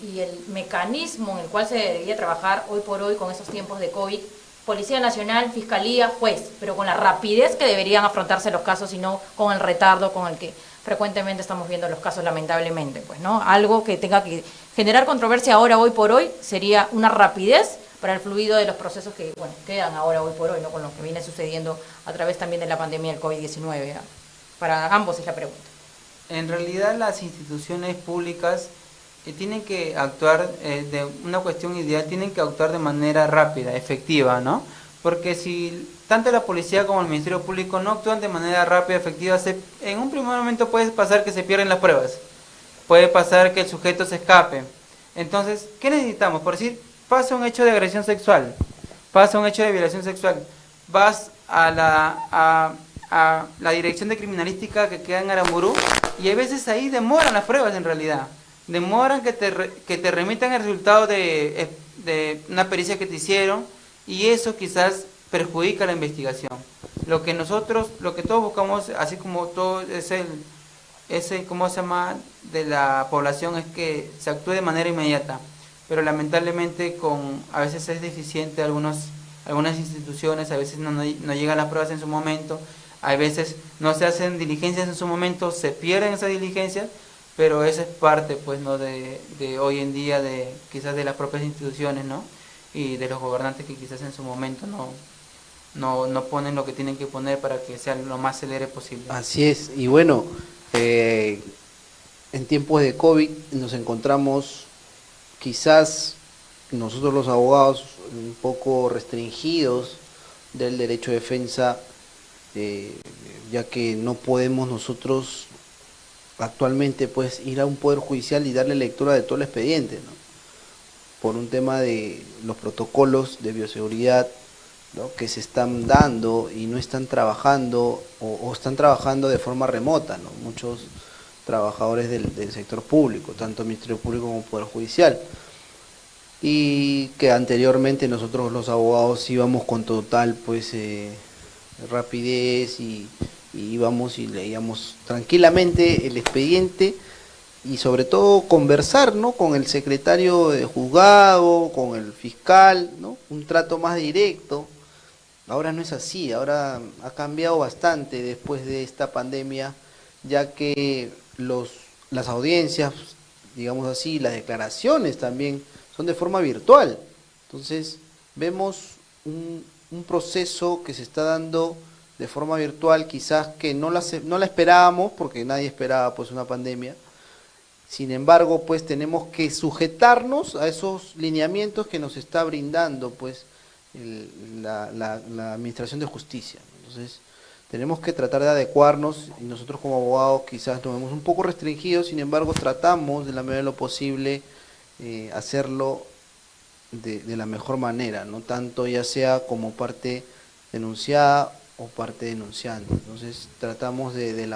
y el mecanismo en el cual se debería trabajar hoy por hoy con esos tiempos de COVID, Policía Nacional, Fiscalía, juez, pero con la rapidez que deberían afrontarse los casos y no con el retardo con el que frecuentemente estamos viendo los casos, lamentablemente, pues, ¿no? Algo que tenga que generar controversia ahora, hoy por hoy, sería una rapidez para el fluido de los procesos que, bueno, quedan ahora, hoy por hoy, ¿no? Con lo que viene sucediendo a través también de la pandemia del COVID-19. ¿Ya? Para ambos es la pregunta. En realidad las instituciones públicas tienen que actuar de una cuestión ideal, tienen que actuar de manera rápida, efectiva, ¿no? Porque si tanto la policía como el Ministerio Público no actúan de manera rápida, efectiva, en un primer momento puede pasar que se pierden las pruebas, puede pasar que el sujeto se escape. Entonces, ¿qué necesitamos? Por decir, pasa un hecho de agresión sexual, pasa un hecho de violación sexual, vas a la dirección de criminalística que queda en Aramburú, y a veces ahí demoran las pruebas en realidad, demoran que te remitan el resultado de una pericia que te hicieron, y eso quizás perjudica la investigación. Lo que todos buscamos, así como todo ¿cómo se llama?, de la población, es que se actúe de manera inmediata, pero lamentablemente a veces es deficiente algunas instituciones, a veces no llegan las pruebas en su momento, a veces no se hacen diligencias en su momento, se pierden esas diligencias, pero eso es parte, pues, ¿no?, de hoy en día, quizás de las propias instituciones, ¿no?, y de los gobernantes que quizás en su momento no ponen lo que tienen que poner para que sea lo más célere posible. Así es, y bueno, en tiempos de COVID nos encontramos quizás nosotros los abogados un poco restringidos del derecho de defensa, ya que no podemos nosotros actualmente, pues, ir a un poder judicial y darle lectura de todo el expediente, ¿no? Por un tema de los protocolos de bioseguridad, ¿no?, que se están dando y no están trabajando o están trabajando de forma remota, ¿no?, muchos trabajadores del sector público, tanto Ministerio Público como Poder Judicial, y que anteriormente nosotros los abogados íbamos con total, pues, rapidez y íbamos y leíamos tranquilamente el expediente y sobre todo conversar, ¿no?, con el secretario de juzgado, con el fiscal, ¿no?, un trato más directo. Ahora no es así, ahora ha cambiado bastante después de esta pandemia, ya que las audiencias, digamos así, las declaraciones también son de forma virtual. Entonces vemos un proceso que se está dando de forma virtual, quizás que no la esperábamos, porque nadie esperaba, pues, una pandemia. Sin embargo, pues, tenemos que sujetarnos a esos lineamientos que nos está brindando, pues, la Administración de Justicia. Entonces, tenemos que tratar de adecuarnos, y nosotros como abogados quizás nos vemos un poco restringidos, sin embargo tratamos de la medida de lo posible hacerlo de la mejor manera, no tanto ya sea como parte denunciada o parte denunciante. Entonces tratamos de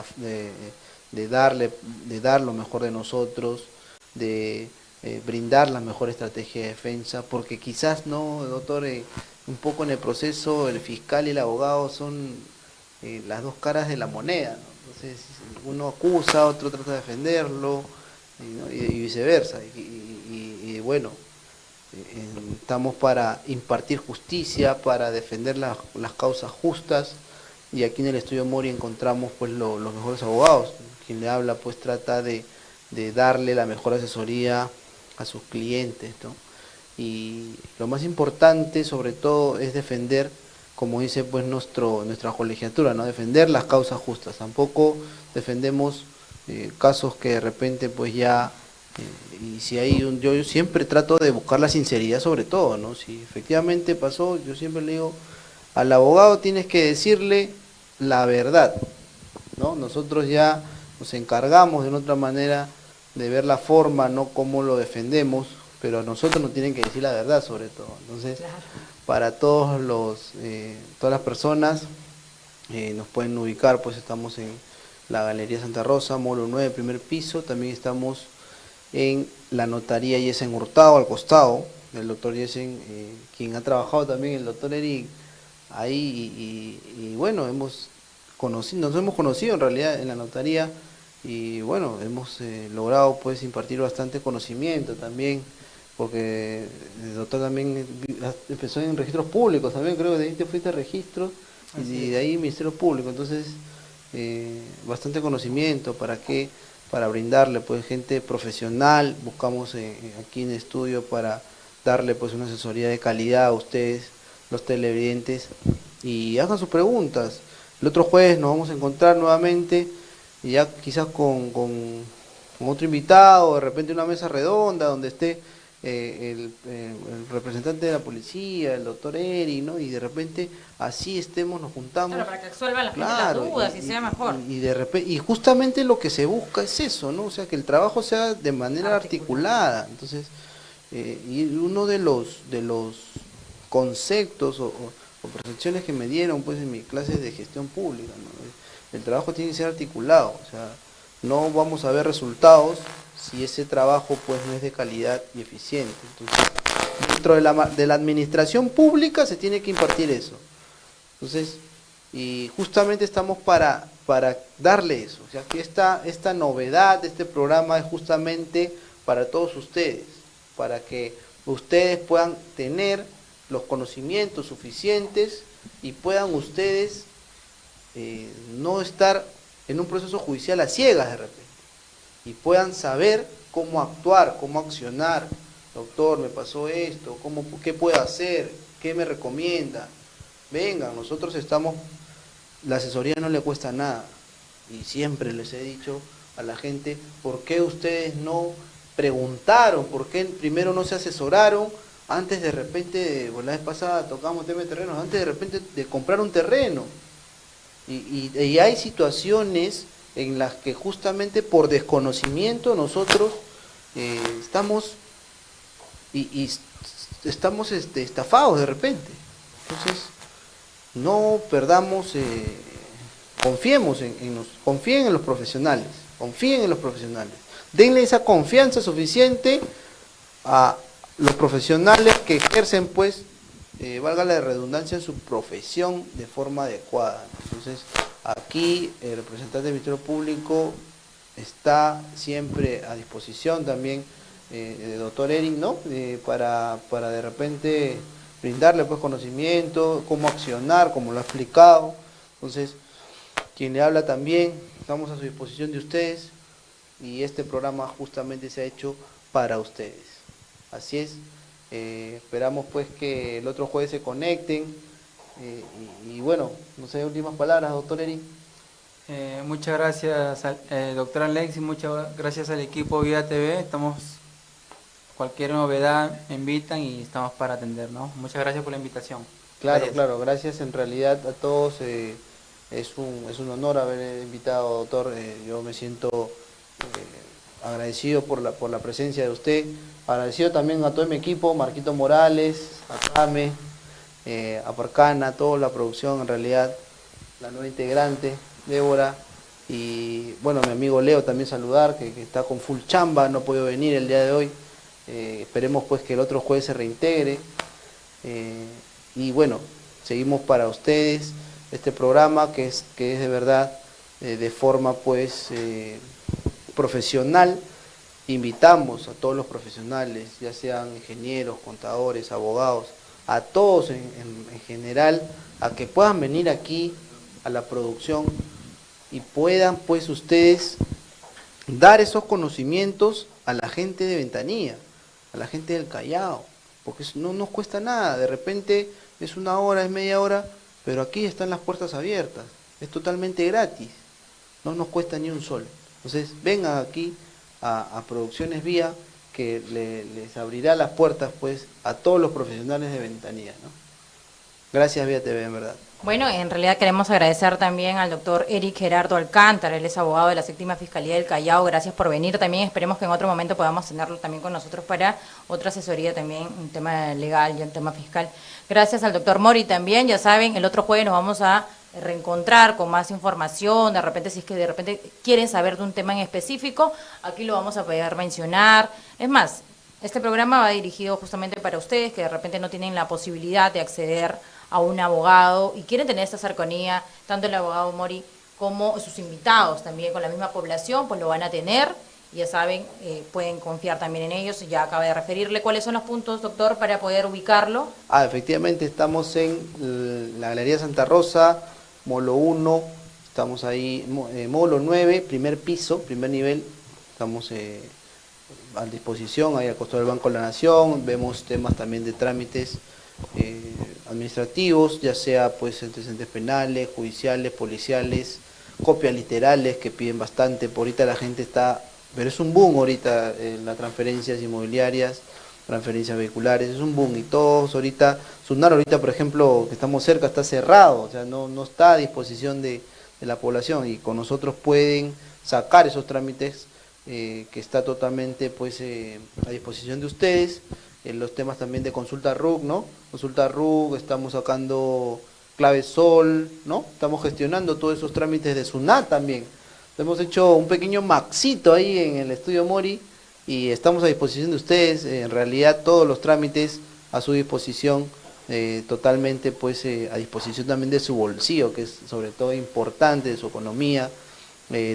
de dar lo mejor de nosotros, de brindar la mejor estrategia de defensa, porque quizás no, doctor, un poco en el proceso el fiscal y el abogado son las dos caras de la moneda, ¿no? Entonces uno acusa, otro trata de defenderlo, ¿no? y viceversa, y bueno, estamos para impartir justicia, para defender las causas justas, y aquí en el estudio Mori encontramos pues los mejores abogados. Quien le habla pues trata de darle la mejor asesoría a sus clientes, ¿no? Y lo más importante sobre todo es defender, como dice pues nuestra colegiatura, ¿no? Defender las causas justas. Tampoco defendemos casos que de repente pues ya y si hay yo siempre trato de buscar la sinceridad sobre todo, ¿no? Si efectivamente pasó, yo siempre le digo al abogado tienes que decirle la verdad, ¿no? Nosotros ya nos encargamos de una otra manera de ver la forma, no cómo lo defendemos, pero a nosotros nos tienen que decir la verdad sobre todo. Entonces, claro, para todas las personas nos pueden ubicar, pues estamos en la Galería Santa Rosa, módulo 9, primer piso, también estamos en la notaría Yesen Hurtado, al costado del doctor Yesen, quien ha trabajado también el doctor Eric ahí, y bueno, nos hemos conocido en realidad en la notaría, y bueno, hemos logrado pues impartir bastante conocimiento también, porque el doctor también empezó en registros públicos, también creo que de ahí te fuiste a registros, y de ahí Ministerio Público, entonces bastante conocimiento, para brindarle pues gente profesional, buscamos aquí en estudio para darle pues una asesoría de calidad a ustedes, los televidentes, y hagan sus preguntas. El otro jueves nos vamos a encontrar nuevamente, y ya quizás con otro invitado, de repente una mesa redonda donde esté el representante de la policía, el doctor Eri, ¿no? Y de repente así nos juntamos. Claro, para que resuelvan las primeras dudas y sea mejor. Y justamente lo que se busca es eso, ¿no? O sea, que el trabajo sea de manera articulada. Entonces, y uno de los conceptos o percepciones que me dieron pues en mis clases de gestión pública, ¿no? El trabajo tiene que ser articulado, o sea, no vamos a ver resultados si ese trabajo pues no es de calidad y eficiente. Entonces, dentro de la administración pública se tiene que impartir eso. Entonces, y justamente estamos para darle eso. O sea, que esta novedad de este programa es justamente para todos ustedes, para que ustedes puedan tener los conocimientos suficientes y puedan ustedes no estar en un proceso judicial a ciegas de repente, y puedan saber cómo actuar, cómo accionar. Doctor, me pasó esto, ¿qué puedo hacer? ¿Qué me recomienda? Vengan, nosotros estamos, la asesoría no le cuesta nada, y siempre les he dicho a la gente, ¿por qué ustedes no preguntaron? ¿Por qué primero no se asesoraron antes de repente, la vez pasada tocamos tema de terrenos, antes de repente de comprar un terreno? Y hay situaciones en las que justamente por desconocimiento nosotros estamos estafados de repente. Entonces, no perdamos, confíen en los profesionales, denle esa confianza suficiente a los profesionales que ejercen pues valga la redundancia, en su profesión de forma adecuada. Entonces, aquí el representante del Ministerio Público está siempre a disposición también, el doctor Eric, ¿no? Para de repente brindarle pues conocimiento, cómo accionar, como lo ha explicado. Entonces, quien le habla también, estamos a su disposición de ustedes, y este programa justamente se ha hecho para ustedes. Así es. Esperamos pues que el otro jueves se conecten, y bueno, no sé, últimas palabras, doctor Eri. Muchas gracias, doctor Alexis, muchas gracias al equipo Vía TV. Estamos, cualquier novedad me invitan y estamos para atender, ¿no? Muchas gracias por la invitación. Claro, gracias en realidad a todos, es un honor haber invitado, doctor. Yo me siento agradecido por la presencia de usted, agradecido también a todo mi equipo, Marquito Morales, a Tame, a Parcana, toda la producción, en realidad, la nueva integrante, Débora, Y bueno, mi amigo Leo también saludar, que está con full chamba, no pudo venir el día de hoy. Esperemos pues que el otro jueves se reintegre. Y bueno, seguimos para ustedes este programa que es de verdad de forma pues profesional. Invitamos a todos los profesionales, ya sean ingenieros, contadores, abogados, a todos en general, a que puedan venir aquí a la producción y puedan pues ustedes dar esos conocimientos a la gente de Ventanilla, a la gente del Callao, porque no nos cuesta nada, de repente es una hora, es media hora, pero aquí están las puertas abiertas, es totalmente gratis, no nos cuesta ni un sol. Entonces vengan aquí a Producciones Vía, que les abrirá las puertas pues a todos los profesionales de Ventanilla, ¿no? Gracias Vía TV, en verdad. Bueno, en realidad queremos agradecer también al doctor Eric Gerardo Alcántara, él es abogado de la Séptima Fiscalía del Callao, gracias por venir también, esperemos que en otro momento podamos tenerlo también con nosotros para otra asesoría también, un tema legal y un tema fiscal. Gracias al doctor Mori también, ya saben, el otro jueves nos vamos a reencontrar con más información, de repente si es que de repente quieren saber de un tema en específico, aquí lo vamos a poder mencionar, es más, este programa va dirigido justamente para ustedes que de repente no tienen la posibilidad de acceder a un abogado y quieren tener esta cercanía, tanto el abogado Mori como sus invitados también con la misma población, pues lo van a tener, ya saben, pueden confiar también en ellos, ya acaba de referirle cuáles son los puntos, doctor, para poder ubicarlo. Efectivamente, estamos en la Galería Santa Rosa, Molo 1, estamos ahí, Molo 9, primer piso, primer nivel, estamos a disposición, ahí al costado del Banco de la Nación, vemos temas también de trámites administrativos, ya sea pues antecedentes penales, judiciales, policiales, copias literales que piden bastante, por ahorita la gente está, pero es un boom ahorita en las transferencias inmobiliarias, transferencias vehiculares, es un boom y todos ahorita, Sunar ahorita por ejemplo que estamos cerca está cerrado, o sea no está a disposición de la población y con nosotros pueden sacar esos trámites que está totalmente pues a disposición de ustedes. En los temas también de consulta RUC, ¿no? Consulta RUC, estamos sacando clave SOL, ¿no? Estamos gestionando todos esos trámites de SUNAT también. Hemos hecho un pequeño maxito ahí en el estudio Mori y estamos a disposición de ustedes, en realidad todos los trámites a su disposición, totalmente pues a disposición también de su bolsillo, que es sobre todo importante, de su economía.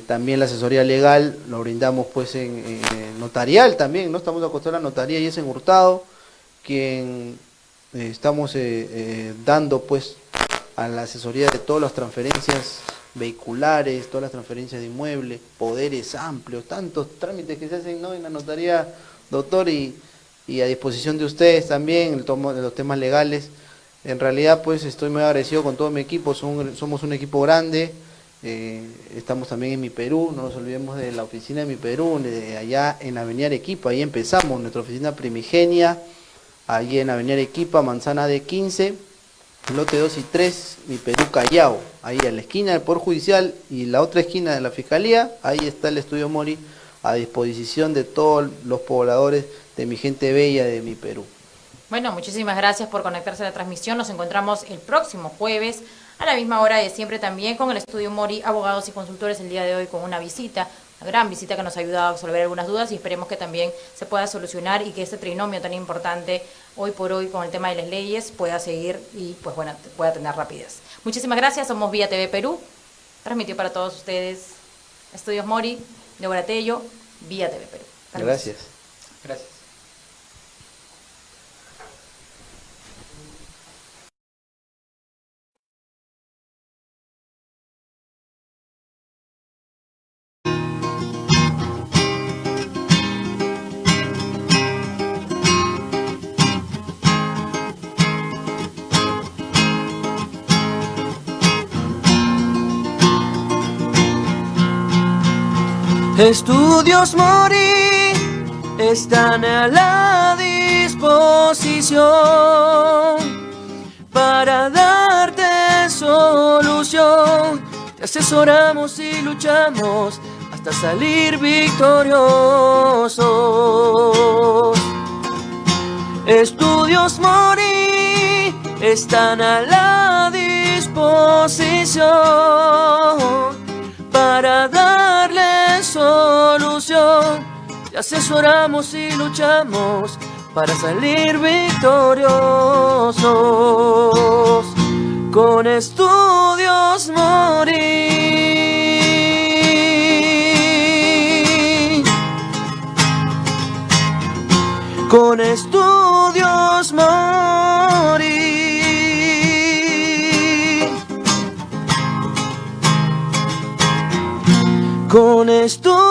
También la asesoría legal lo brindamos pues en notarial también, ¿no? Estamos acostados a la notaría y es en Hurtado, quien estamos dando pues a la asesoría de todas las transferencias vehiculares, todas las transferencias de inmuebles, poderes amplios, tantos trámites que se hacen, ¿no? En la notaría, doctor, y a disposición de ustedes también, de los temas legales. En realidad pues estoy muy agradecido con todo mi equipo, somos un equipo grande. Estamos también en Mi Perú, no nos olvidemos de la oficina de Mi Perú, allá en Avenida Arequipa, ahí empezamos nuestra oficina primigenia, allí en Avenida Arequipa, Manzana de 15, lote 2 y 3, Mi Perú Callao, ahí en la esquina del Poder Judicial y la otra esquina de la Fiscalía, ahí está el estudio Mori a disposición de todos los pobladores de mi gente bella de Mi Perú. Bueno, muchísimas gracias por conectarse a la transmisión, nos encontramos el próximo jueves a la misma hora de siempre también con el estudio Mori, abogados y consultores, el día de hoy con una visita, una gran visita que nos ha ayudado a resolver algunas dudas y esperemos que también se pueda solucionar y que este trinomio tan importante hoy por hoy con el tema de las leyes pueda seguir y pues bueno, pueda tener rapidez. Muchísimas gracias, somos Vía TV Perú, transmitió para todos ustedes Estudios Mori, Débora Tello, Vía TV Perú. Gracias. Gracias. Estudios Mori están a la disposición para darte solución. Te asesoramos y luchamos hasta salir victoriosos. Estudios Mori están a la disposición para darle solución. Te asesoramos y luchamos para salir victoriosos. Con Estudios Mori. Con Estudios Mori. Con Estudios